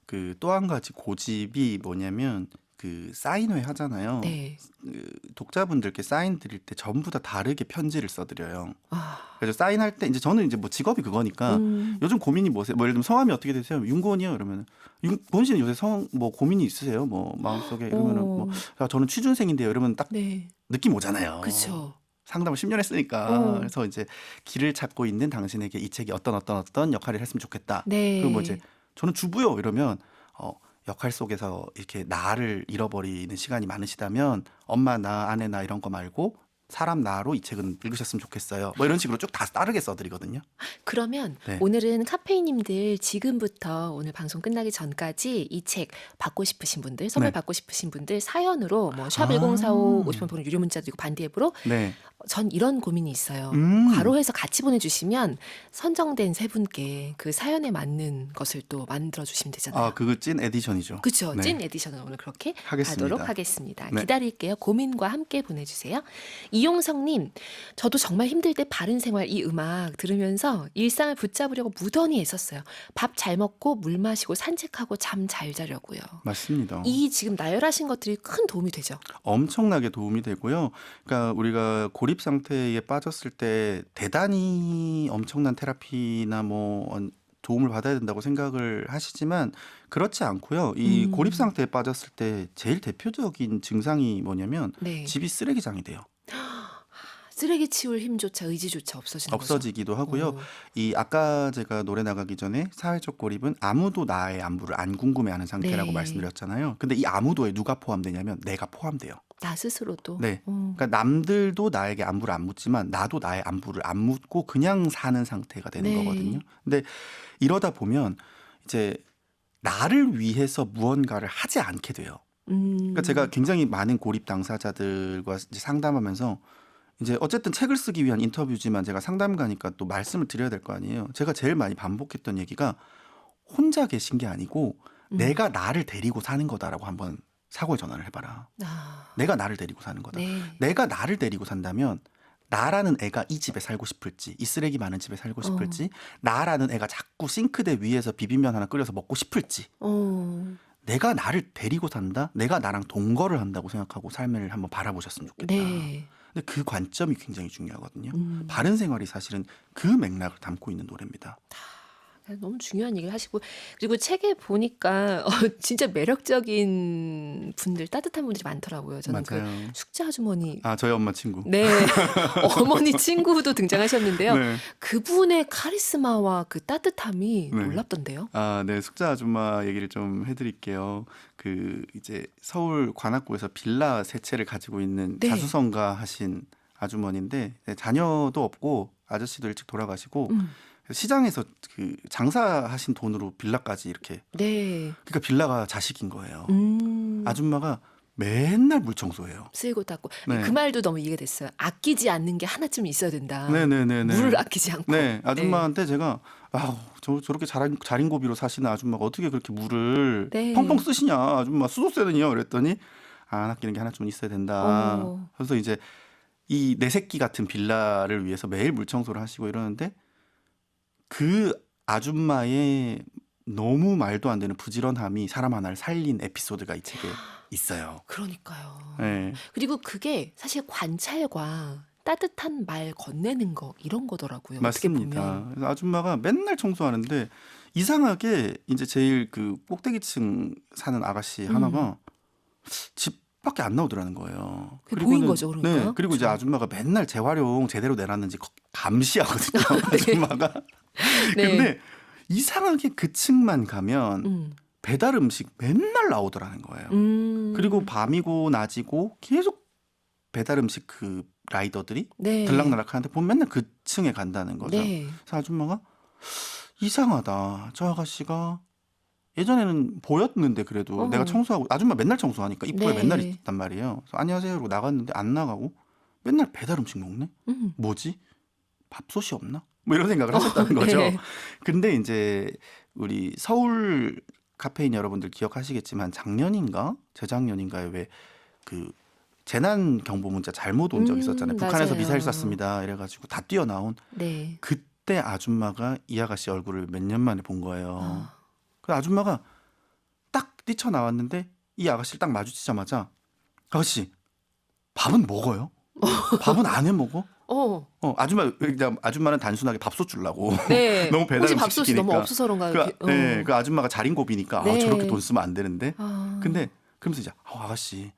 그 또 한 가지 고집이 뭐냐면 그 사인회 하잖아요. 네. 그 독자분들께 사인 드릴 때 전부 다 다르게 편지를 써드려요. 아, 그래서 사인할 때 이제 저는 이제 뭐 직업이 그거니까 요즘 고민이 뭐세요? 뭐 예를 들면 성함이 어떻게 되세요? 윤고은이요. 이러면 윤고은 씨는 요새 뭐 고민이 있으세요? 뭐 마음속에 이러면은 뭐 저는 취준생인데요. 이러면 딱 네. 느낌 오잖아요. 그렇죠. 상담을 10년 했으니까. 그래서 이제 길을 찾고 있는 당신에게 이 책이 어떤 역할을 했으면 좋겠다. 네. 그리고 뭐 이제 저는 주부요. 이러면 역할 속에서 이렇게 나를 잃어버리는 시간이 많으시다면 엄마 나 아내 나 이런 거 말고 사람 나로 이 책은 읽으셨으면 좋겠어요. 뭐 이런 식으로 쭉 다 따르게 써드리거든요. 그러면 네. 오늘은 카페인님들 지금부터 오늘 방송 끝나기 전까지 이 책 받고 싶으신 분들, 선물 네. 받고 싶으신 분들 사연으로 뭐 샵 아. 1045 50원 보는 유료 문자도 있고 반디 앱으로 네. 전 이런 고민이 있어요. 음. 괄호해서 같이 보내주시면 선정된 세 분께 그 사연에 맞는 것을 또 만들어 주시면 되잖아요. 아, 그거 찐 에디션이죠. 그쵸. 네. 찐 에디션은 오늘 그렇게 하겠습니다. 하도록 하겠습니다. 네. 기다릴게요. 고민과 함께 보내주세요. 이용성님, 저도 정말 힘들 때 바른 생활 이 음악 들으면서 일상을 붙잡으려고 무던히 애썼어요. 밥 잘 먹고 물 마시고 산책하고 잠 잘 자려고요. 맞습니다. 이 지금 나열하신 것들이 큰 도움이 되죠. 엄청나게 도움이 되고요. 그러니까 우리가 고립 상태에 빠졌을 때 대단히 엄청난 테라피나 뭐 도움을 받아야 된다고 생각을 하시지만 그렇지 않고요. 이 고립 상태에 빠졌을 때 제일 대표적인 증상이 뭐냐면 네. 집이 쓰레기장이 돼요. 쓰레기 치울 힘조차 의지조차 없어지는 없어지기도 거죠. 하고요. 이 아까 제가 노래 나가기 전에 사회적 고립은 아무도 나의 안부를 안 궁금해하는 상태라고 네. 말씀드렸잖아요. 근데 이 아무도에 누가 포함되냐면 내가 포함돼요. 나 스스로도. 네. 그러니까 남들도 나에게 안부를 안 묻지만 나도 나의 안부를 안 묻고 그냥 사는 상태가 되는 네. 거거든요. 근데 이러다 보면 이제 나를 위해서 무언가를 하지 않게 돼요. 그러니까 제가 굉장히 많은 고립 당사자들과 이제 상담하면서 이제 어쨌든 책을 쓰기 위한 인터뷰지만 제가 상담가니까 또 말씀을 드려야 될 거 아니에요. 제가 제일 많이 반복했던 얘기가 혼자 계신 게 아니고 내가 나를 데리고 사는 거다라고 한번 사고의 전환을 해봐라. 아, 내가 나를 데리고 사는 거다. 네. 내가 나를 데리고 산다면 나라는 애가 이 집에 살고 싶을지 이 쓰레기 많은 집에 살고 싶을지 나라는 애가 자꾸 싱크대 위에서 비빔면 하나 끓여서 먹고 싶을지 내가 나를 데리고 산다? 내가 나랑 동거를 한다고 생각하고 삶을 한번 바라보셨으면 좋겠다. 네. 근데 그 관점이 굉장히 중요하거든요. 바른 생활이 사실은 그 맥락을 담고 있는 노래입니다. 너무 중요한 얘기를 하시고 그리고 책에 보니까 진짜 매력적인 분들 따뜻한 분들이 많더라고요. 저는 맞아요. 그 숙제 아주머니 아, 저희 엄마 친구. 네 어머니 친구도 등장하셨는데요. 네. 그분의 카리스마와 그 따뜻함이 네. 놀랍던데요. 아, 네. 숙자 아줌마 얘기를 좀 해드릴게요. 그 이제 서울 관악구에서 빌라 세 채를 가지고 있는 네. 자수성가 하신 아주머니인데 네, 자녀도 없고 아저씨도 일찍 돌아가시고 시장에서 그 장사하신 돈으로 빌라까지 이렇게 네. 그러니까 빌라가 자식인 거예요. 음. 아줌마가 맨날 물 청소해요. 쓸고 닦고 네. 그 말도 너무 이해가 됐어요. 아끼지 않는 게 하나쯤 있어야 된다. 네네네네. 물을 아끼지 않고. 네, 아줌마한테 제가 아우 저렇게 자린고비로 사시는 아줌마가 어떻게 그렇게 물을 네. 펑펑 쓰시냐 아줌마 수도세는요 그랬더니 안 아끼는 게 하나쯤 있어야 된다. 그래서 이제 이 내 새끼 같은 빌라를 위해서 매일 물 청소를 하시고 이러는데 그 아줌마의 너무 말도 안 되는 부지런함이 사람 하나를 살린 에피소드가 이 책에 있어요. 그러니까요. 네. 그리고 그게 사실 관찰과 따뜻한 말 건네는 거 이런 거더라고요. 어떻게 맞습니다. 보면. 그래서 아줌마가 맨날 청소하는데 이상하게 이제 제일 그 꼭대기층 사는 아가씨 하나가 집 밖에 안 나오더라는 거예요. 그게 보인 거죠, 그러니까. 네, 그리고 이제 그렇죠. 아줌마가 맨날 재활용 제대로 내놨는지 감시하거든요. 네. 아줌마가. 네. 근데 이상하게 그 층만 가면 음. 배달 음식 맨날 나오더라는 거예요. 그리고 밤이고 낮이고 계속 배달 음식 그 라이더들이 네. 들락날락 하는데 보면 맨날 그 층에 간다는 거죠. 네. 그래서 아줌마가 이상하다. 저 아가씨가 예전에는 보였는데 그래도 내가 청소하고 아줌마 맨날 청소하니까 입구에 네. 맨날 있단 말이에요. 그래서 안녕하세요 이러고 나갔는데 안 나가고 맨날 배달 음식 먹네. 뭐지? 밥솥이 없나? 뭐 이런 생각을 하셨다는 거죠. 네. 근데 이제 우리 서울 카페인 여러분들 기억하시겠지만 작년인가 재작년인가에 왜 그 재난 경보 문자 잘못 온 적 있었잖아요. 북한에서 맞아요. 미사일 쐈습니다. 이래가지고 다 뛰어나온 네. 그때 아줌마가 이 아가씨 얼굴을 몇 년 만에 본 거예요. 그 아줌마가 딱 뛰쳐나왔는데 이 아가씨를 딱 마주치자마자 아가씨 밥은 먹어요? 밥은 안 해 먹어? 아줌마는 단순하게 밥솥 주려고 네. 너무 배달 혹시 음식 밥솥이 시키니까. 너무 없어서 그런가? 네, 그 아줌마가 자린고비니까 네. 저렇게 돈 쓰면 안 되는데. 아. 근데 그러면서 이제 아가씨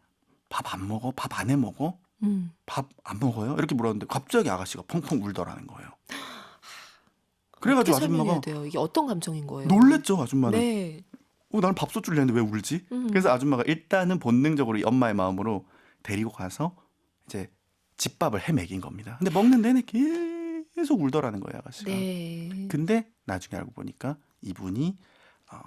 밥 안 먹어? 밥 안 해 먹어? 밥 안 먹어요? 이렇게 물었는데 갑자기 아가씨가 펑펑 울더라는 거예요. 그래가지고 어떻게 설명해야 아줌마가 돼요? 이게 어떤 감정인 거예요? 놀랬죠, 아줌마는. 네. 나는 밥솥 줄려 했는데 왜 울지? 그래서 아줌마가 일단은 본능적으로 이 엄마의 마음으로 데리고 가서 이제 집밥을 해 먹인 겁니다. 근데 먹는 내내 계속 울더라는 거예요, 아가씨가. 네. 근데 나중에 알고 보니까 이분이 어,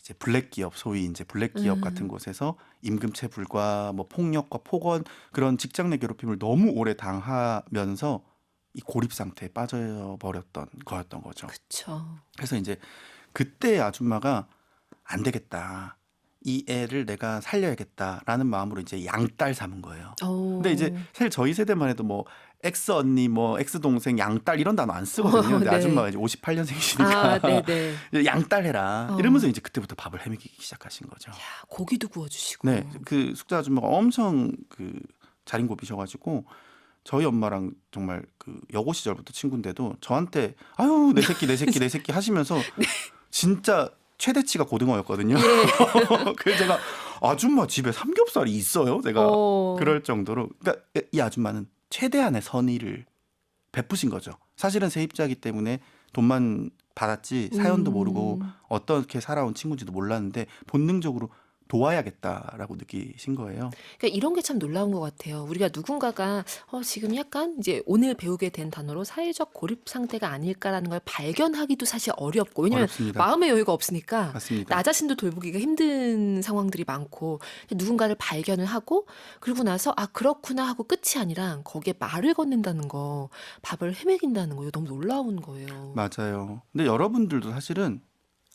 이제 블랙 기업, 소위 이제 블랙 기업 같은 음. 곳에서 임금체 불과 뭐 폭력과 폭언 그런 직장 내 괴롭힘을 너무 오래 당하면서 이 고립 상태에 빠져버렸던 거였던 거죠. 그쵸. 그래서 이제 그때 아줌마가 안 되겠다. 이 애를 내가 살려야겠다라는 마음으로 이제 양딸 삼은 거예요. 근데 이제 어. 사실 저희 세대만 해도 뭐 엑스 언니, 뭐 엑스 동생, 양딸 이런 단어 안 쓰거든요. 근데 네. 아줌마가 이제 아, 58년생이시니까 네네. 양딸 해라 어. 이러면서 이제 그때부터 밥을 해먹이기 시작하신 거죠. 야, 고기도 구워주시고. 네, 그 숙자 아줌마가 엄청 그 자린고비셔가지고 저희 엄마랑 정말 그 여고 시절부터 친구인데도 저한테 아유 내 새끼 내 새끼 내 새끼 하시면서 진짜 최대치가 고등어였거든요. 예. 그래서 제가 아줌마 집에 삼겹살이 있어요? 제가 어. 그럴 정도로. 그러니까 이 아줌마는 최대한의 선의를 베푸신 거죠. 사실은 세입자이기 때문에 돈만 받았지 사연도 모르고 어떻게 살아온 친구인지도 몰랐는데 본능적으로 도와야겠다라고 느끼신 거예요. 그러니까 이런 게 참 놀라운 것 같아요. 우리가 누군가가 지금 약간 이제 오늘 배우게 된 단어로 사회적 고립 상태가 아닐까라는 걸 발견하기도 사실 어렵고, 왜냐면 어렵습니다. 마음의 여유가 없으니까 맞습니다. 나 자신도 돌보기가 힘든 상황들이 많고, 누군가를 발견을 하고 그리고 나서 아 그렇구나 하고 끝이 아니라 거기에 말을 건넨다는 거, 밥을 헤매긴다는 거, 이거 너무 놀라운 거예요. 맞아요. 근데 여러분들도 사실은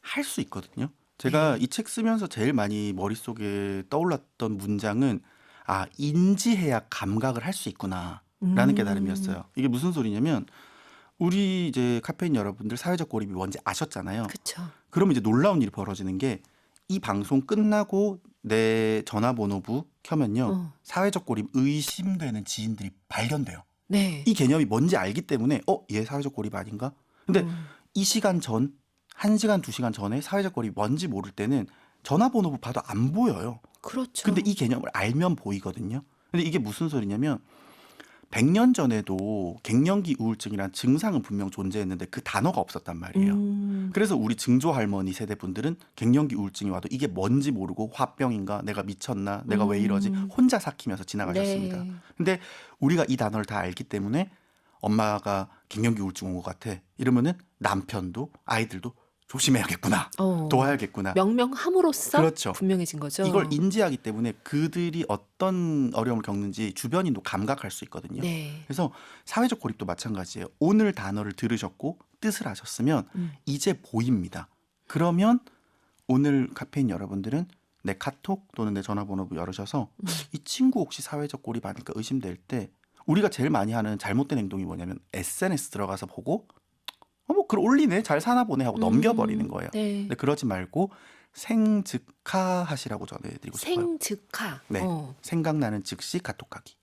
할 수 있거든요. 제가 네. 이 책 쓰면서 제일 많이 머릿속에 떠올랐던 문장은 아, 인지해야 감각을 할 수 있구나라는 음, 깨달음이었어요. 이게 무슨 소리냐면 우리 이제 카페인 여러분들 사회적 고립이 뭔지 아셨잖아요. 그쵸. 그러면 이제 놀라운 일이 벌어지는 게 이 방송 끝나고 내 전화번호부 켜면요. 어. 사회적 고립 의심되는 지인들이 발견돼요. 네. 이 개념이 뭔지 알기 때문에 얘 사회적 고립 아닌가? 근데 이 시간 전, 1시간, 2시간 전에 사회적 고립이 뭔지 모를 때는 전화번호부 봐도 안 보여요. 그렇죠. 근데 이 개념을 알면 보이거든요. 근데 이게 무슨 소리냐면 100년 전에도 갱년기 우울증이란 증상은 분명 존재했는데 그 단어가 없었단 말이에요. 그래서 우리 증조 할머니 세대 분들은 갱년기 우울증이 와도 이게 뭔지 모르고 화병인가, 내가 미쳤나, 내가 왜 이러지, 혼자 삭히면서 지나가셨습니다. 네. 근데 우리가 이 단어를 다 알기 때문에 엄마가 갱년기 우울증 온 것 같아 이러면은 남편도 아이들도 조심해야겠구나, 도와야겠구나. 명명함으로써 그렇죠. 분명해진 거죠. 이걸 인지하기 때문에 그들이 어떤 어려움을 겪는지 주변인도 감각할 수 있거든요. 네. 그래서 사회적 고립도 마찬가지예요. 오늘 단어를 들으셨고 뜻을 아셨으면 이제 보입니다. 그러면 오늘 카페인 여러분들은 내 카톡 또는 내 전화번호부 열으셔서 이 친구 혹시 사회적 고립 아닐까 의심될 때 우리가 제일 많이 하는 잘못된 행동이 뭐냐면 SNS 들어가서 보고 뭐 글 올리네, 잘 사나 보네 하고 넘겨버리는 거예요. 네. 근데 그러지 말고 생즉하 하시라고 전해드리고 싶어요. 생즉하. 네. 생각나는 즉시 카톡하기.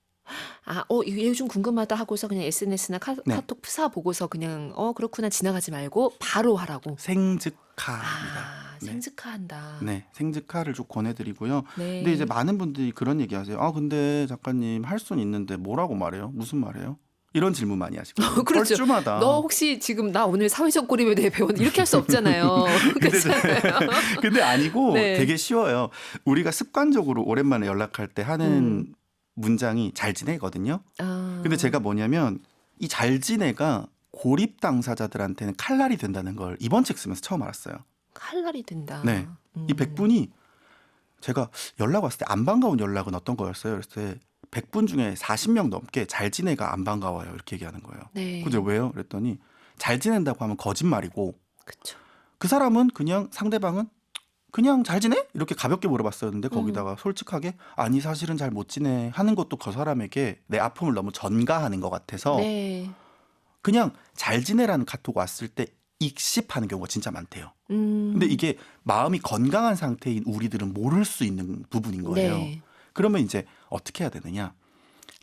아, 이거 요즘 궁금하다 하고서 그냥 SNS나 네. 카톡 프사 보고서 그냥 그렇구나 지나가지 말고 바로 하라고. 생즉하입니다. 아, 네. 생즉하한다. 네, 생즉하를 쭉 권해드리고요. 네. 근데 이제 많은 분들이 그런 얘기하세요. 아, 근데 작가님 할 수는 있는데 뭐라고 말해요? 무슨 말해요? 이런 질문 많이 하시거든요. 그렇죠. 뻘쭘하다. 너 혹시 지금 나 오늘 사회적 고립에 대해 배웠는데 이렇게 할 수 없잖아요. 그렇잖아요. 근데 아니고 네. 되게 쉬워요. 우리가 습관적으로 오랜만에 연락할 때 하는 문장이 잘 지내거든요. 아, 근데 제가 뭐냐면 이 잘 지내가 고립 당사자들한테는 칼날이 된다는 걸 이번 책 쓰면서 처음 알았어요. 칼날이 된다. 네. 이 100분이 제가 연락 왔을 때 안 반가운 연락은 어떤 거였어요? 그랬을 때 100분 중에 40명 넘게 잘 지내가 안 반가워요. 이렇게 얘기하는 거예요. 네. 그죠? 왜요? 그랬더니 잘 지낸다고 하면 거짓말이고 그렇죠. 그 사람은 그냥 상대방은 그냥 잘 지내? 이렇게 가볍게 물어봤었는데 거기다가 솔직하게 아니 사실은 잘 못 지내 하는 것도 그 사람에게 내 아픔을 너무 전가하는 것 같아서 네. 그냥 잘 지내라는 카톡 왔을 때 익십하는 경우가 진짜 많대요. 근데 이게 마음이 건강한 상태인 우리들은 모를 수 있는 부분인 거예요. 네. 그러면 이제 어떻게 해야 되느냐?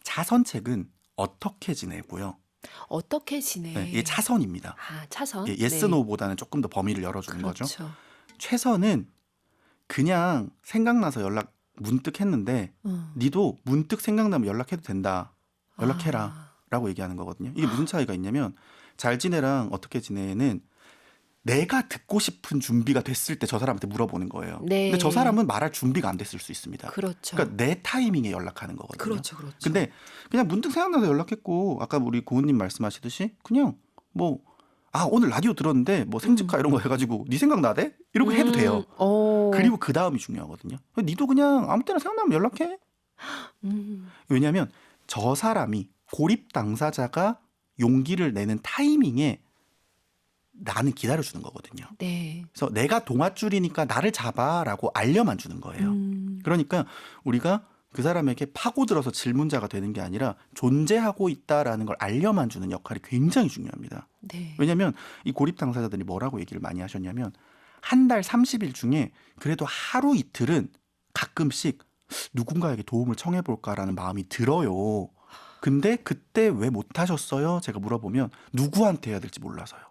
차선책은 어떻게 지내고요. 어떻게 지내? 네, 이게 차선입니다. 아, 차선. 예, 예스 네. 노보다는 조금 더 범위를 열어주는 거죠. 그렇죠. 최선은 그냥 생각나서 연락 문득 했는데 니도 문득 생각나면 연락해도 된다. 연락해라. 아, 라고 얘기하는 거거든요. 이게 무슨 차이가 있냐면 잘 지내랑 어떻게 지내는 내가 듣고 싶은 준비가 됐을 때 저 사람한테 물어보는 거예요. 근데 저 네. 사람은 말할 준비가 안 됐을 수 있습니다. 그렇죠. 그러니까 내 타이밍에 연락하는 거거든요. 그렇죠, 그렇죠. 근데 그냥 문득 생각나서 연락했고 아까 우리 고은님 말씀하시듯이 그냥 뭐 오늘 라디오 들었는데 뭐 생직화 이런 거 해가지고 네 생각나대? 이러고 해도 돼요. 그리고 그 다음이 중요하거든요. 니도 그냥 아무 때나 생각나면 연락해. 왜냐하면 저 사람이 고립 당사자가 용기를 내는 타이밍에 나는 기다려주는 거거든요. 네. 그래서 내가 동아줄이니까 나를 잡아라고 알려만 주는 거예요. 그러니까 우리가 그 사람에게 파고들어서 질문자가 되는 게 아니라 존재하고 있다라는 걸 알려만 주는 역할이 굉장히 중요합니다. 네. 왜냐하면 이 고립 당사자들이 뭐라고 얘기를 많이 하셨냐면 한 달 30일 중에 그래도 하루 이틀은 가끔씩 누군가에게 도움을 청해볼까라는 마음이 들어요. 근데 그때 왜 못하셨어요? 제가 물어보면 누구한테 해야 될지 몰라서요.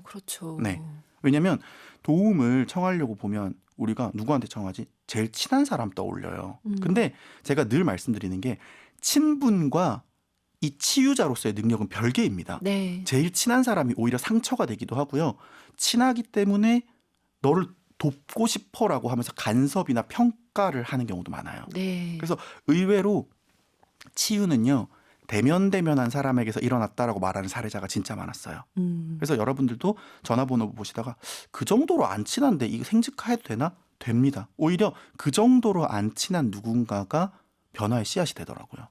그렇죠. 네. 왜냐하면 도움을 청하려고 보면 우리가 누구한테 청하지? 제일 친한 사람 떠올려요. 근데 제가 늘 말씀드리는 게 친분과 이 치유자로서의 능력은 별개입니다. 네. 제일 친한 사람이 오히려 상처가 되기도 하고요. 친하기 때문에 너를 돕고 싶어라고 하면서 간섭이나 평가를 하는 경우도 많아요. 네. 그래서 의외로 치유는요. 대면대면한 사람에게서 일어났다라고 말하는 사례자가 진짜 많았어요. 그래서 여러분들도 전화번호 보시다가 그 정도로 안 친한데 이거 생직화해도 되나? 됩니다. 오히려 그 정도로 안 친한 누군가가 변화의 씨앗이 되더라고요.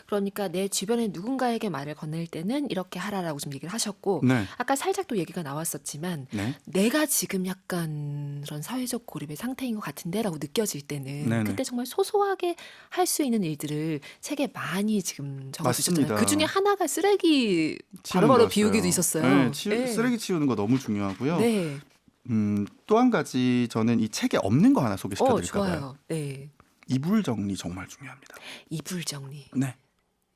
그러니까 내 주변에 누군가에게 말을 건넬 때는 이렇게 하라라고 좀 얘기를 하셨고 네. 아까 살짝 또 얘기가 나왔었지만 네. 내가 지금 약간 그런 사회적 고립의 상태인 것 같은데라고 느껴질 때는 네네. 그때 정말 소소하게 할 수 있는 일들을 책에 많이 지금 적어주셨잖아요. 맞습니다. 그 중에 하나가 쓰레기 치우는 바로바로 거였어요. 비우기도 있었어요. 네, 네. 쓰레기 치우는 거 너무 중요하고요. 네. 또 한 가지 저는 이 책에 없는 거 하나 소개시켜 드릴까 봐요. 좋아요. 네. 이불 정리 정말 중요합니다. 이불 정리. 네.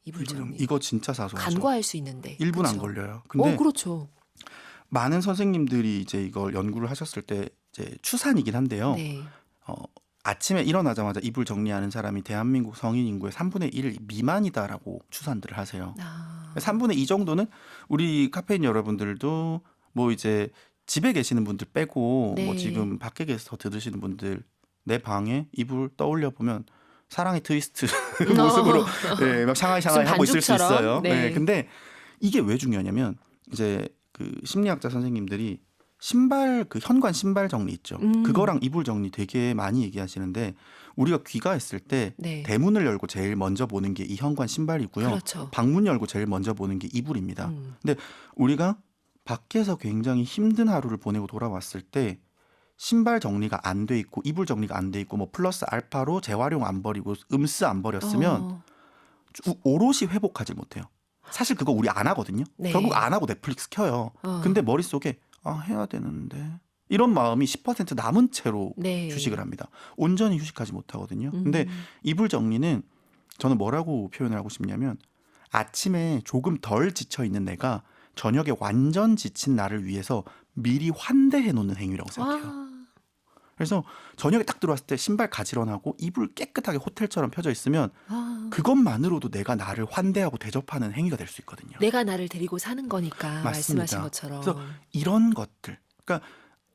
이불 정리. 이거 진짜 사소하죠. 간과할 수 있는데. 1분 안 그쵸? 걸려요. 근데 그렇죠. 많은 선생님들이 이제 이걸 연구를 하셨을 때 이제 추산이긴 한데요. 네. 아침에 일어나자마자 이불 정리하는 사람이 대한민국 성인 인구의 3분의 1 미만이다라고 추산들을 하세요. 3분의 2 정도는 우리 카페인 여러분들도 뭐 이제 집에 계시는 분들 빼고 네. 뭐 지금 밖에 계서 들으시는 분들 내 방에 이불 떠올려 보면 사랑의 트위스트 모습으로 네, 막 샹하이 무슨 하고 있을 수 반죽처럼? 있어요. 네. 네, 근데 이게 왜 중요하냐면 이제 그 심리학자 선생님들이 신발 그 현관 신발 정리 있죠. 그거랑 이불 정리 되게 많이 얘기하시는데 우리가 귀가했을 때 네. 대문을 열고 제일 먼저 보는 게 이 현관 신발이고요. 그렇죠. 방문 열고 제일 먼저 보는 게 이불입니다. 근데 우리가 밖에서 굉장히 힘든 하루를 보내고 돌아왔을 때 신발 정리가 안 돼 있고 이불 정리가 안 돼 있고 뭐 플러스 알파로 재활용 안 버리고 음스 안 버렸으면 오롯이 회복하지 못해요. 사실 그거 우리 안 하거든요. 네. 결국 안 하고 넷플릭스 켜요. 근데 머릿속에 해야 되는데 이런 마음이 10% 남은 채로 네. 휴식을 합니다. 온전히 휴식하지 못하거든요. 근데 이불 정리는 저는 뭐라고 표현을 하고 싶냐면 아침에 조금 덜 지쳐 있는 내가 저녁에 완전 지친 나를 위해서 미리 환대해 놓는 행위라고 생각해요. 그래서 저녁에 딱 들어왔을 때 신발 가지런하고 이불 깨끗하게 호텔처럼 펴져 있으면 그것만으로도 내가 나를 환대하고 대접하는 행위가 될 수 있거든요. 내가 나를 데리고 사는 거니까 맞습니다. 말씀하신 것처럼. 그래서 이런 것들, 그러니까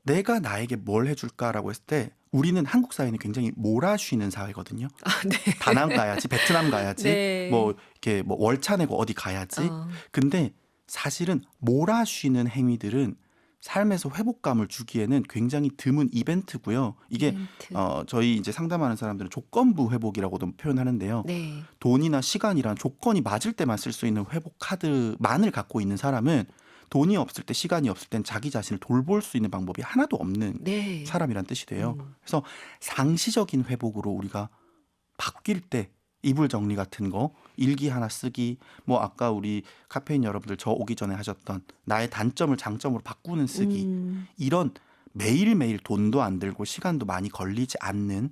내가 나에게 뭘 해줄까라고 했을 때 우리는 한국 사회는 굉장히 몰아쉬는 사회거든요. 네. 다낭 가야지, 베트남 가야지, 네. 뭐 이렇게 뭐 월차 내고 어디 가야지. 근데 사실은 몰아쉬는 행위들은 삶에서 회복감을 주기에는 굉장히 드문 이벤트고요. 이게 이벤트. 저희 이제 상담하는 사람들은 조건부 회복이라고도 표현하는데요. 네. 돈이나 시간이란 조건이 맞을 때만 쓸 수 있는 회복 카드만을 갖고 있는 사람은 돈이 없을 때 시간이 없을 땐 자기 자신을 돌볼 수 있는 방법이 하나도 없는 네. 사람이란 뜻이 돼요. 그래서 상시적인 회복으로 우리가 바뀔 때 이불 정리 같은 거, 일기 하나 쓰기, 뭐 아까 우리 카페인 여러분들 저 오기 전에 하셨던 나의 단점을 장점으로 바꾸는 쓰기, 이런 매일매일 돈도 안 들고 시간도 많이 걸리지 않는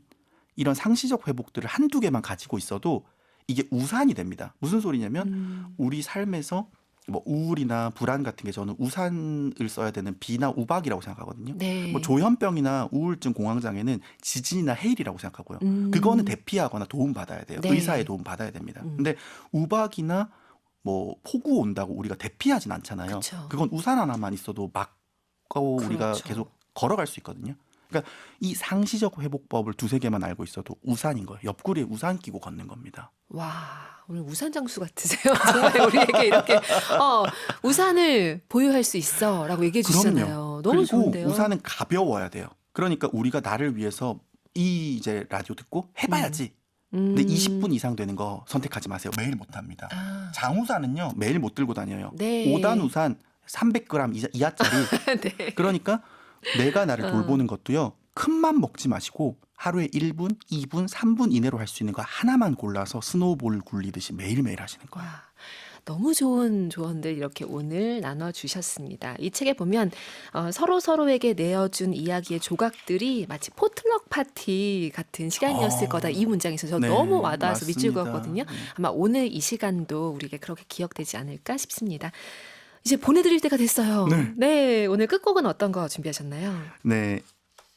이런 상시적 회복들을 한두 개만 가지고 있어도 이게 우산이 됩니다. 무슨 소리냐면 우리 삶에서 뭐 우울이나 불안 같은 게 저는 우산을 써야 되는 비나 우박이라고 생각하거든요. 네. 뭐 조현병이나 우울증 공황장애는 지진이나 해일이라고 생각하고요. 그거는 대피하거나 도움 받아야 돼요. 네. 의사의 도움 받아야 됩니다. 근데 우박이나 뭐 폭우 온다고 우리가 대피하진 않잖아요. 그쵸. 그건 우산 하나만 있어도 막 짚고 우리가 그렇죠. 계속 걸어갈 수 있거든요. 그러니까 이 상시적 회복법을 두세 개만 알고 있어도 우산인 거예요. 옆구리에 우산 끼고 걷는 겁니다. 와, 오늘 우산 장수 같으세요. 정말 우리에게 이렇게 우산을 보유할 수 있어라고 얘기해 주시잖아요. 너무 그리고 좋은데요. 우산은 가벼워야 돼요. 그러니까 우리가 나를 위해서 이 이제 라디오 듣고 해봐야지. 근데 20분 이상 되는 거 선택하지 마세요. 매일 못 합니다. 아, 장우산은요 매일 못 들고 다녀요. 네. 5단 우산 300g 이하짜리. 네. 그러니까 내가 나를 어. 돌보는 것도요. 큰맘 먹지 마시고 하루에 1분, 2분, 3분 이내로 할 수 있는 거 하나만 골라서 스노우볼 굴리듯이 매일매일 하시는 거예요. 와, 너무 좋은 조언들 이렇게 오늘 나눠주셨습니다. 이 책에 보면 서로 서로에게 내어준 이야기의 조각들이 마치 포틀럭 파티 같은 시간이었을 거다. 이 문장에서 저 네, 너무 와닿아서 밑줄 맞습니다. 그었거든요. 아마 오늘 이 시간도 우리에게 그렇게 기억되지 않을까 싶습니다. 이제 보내드릴 때가 됐어요. 네. 네, 오늘 끝곡은 어떤 거 준비하셨나요? 네.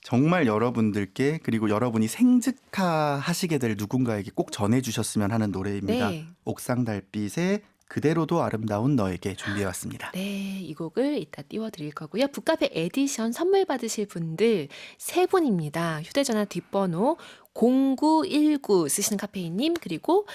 정말 여러분들께 그리고 여러분이 생직하 하시게 될 누군가에게 꼭 전해주셨으면 하는 노래입니다. 네. 옥상 달빛의 그대로도 아름다운 너에게 준비해왔습니다. 네, 이 곡을 이따 띄워드릴 거고요. 북카페 에디션 선물 받으실 분들 세 분입니다. 휴대전화 뒷번호 0919 쓰시는 카페인님, 그리고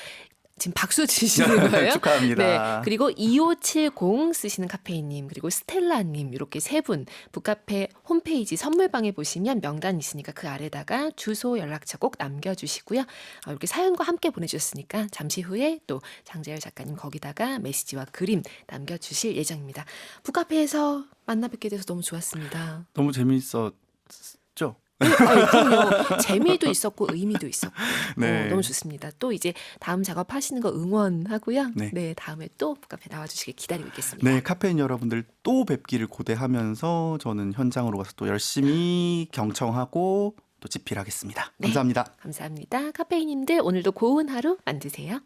지금 박수 치시는 거예요. 축하합니다. 네, 그리고 2570 쓰시는 카페인님, 그리고 스텔라님, 이렇게 세 분 북카페 홈페이지 선물방에 보시면 명단 있으니까 그 아래다가 주소, 연락처 꼭 남겨주시고요. 이렇게 사연과 함께 보내주셨으니까 잠시 후에 또 장재열 작가님 거기다가 메시지와 그림 남겨주실 예정입니다. 북카페에서 만나 뵙게 돼서 너무 좋았습니다. 너무 재미있었죠? 그럼요. 재미도 있었고 의미도 있었고 네. 너무 좋습니다. 또 이제 다음 작업하시는 거 응원하고요. 네. 네, 다음에 또 북카페 나와주시길 기다리고 있겠습니다. 네, 카페인 여러분들 또 뵙기를 고대하면서 저는 현장으로 가서 또 열심히 경청하고 또 집필하겠습니다. 네. 감사합니다. 감사합니다. 카페인님들 오늘도 고운 하루 만드세요.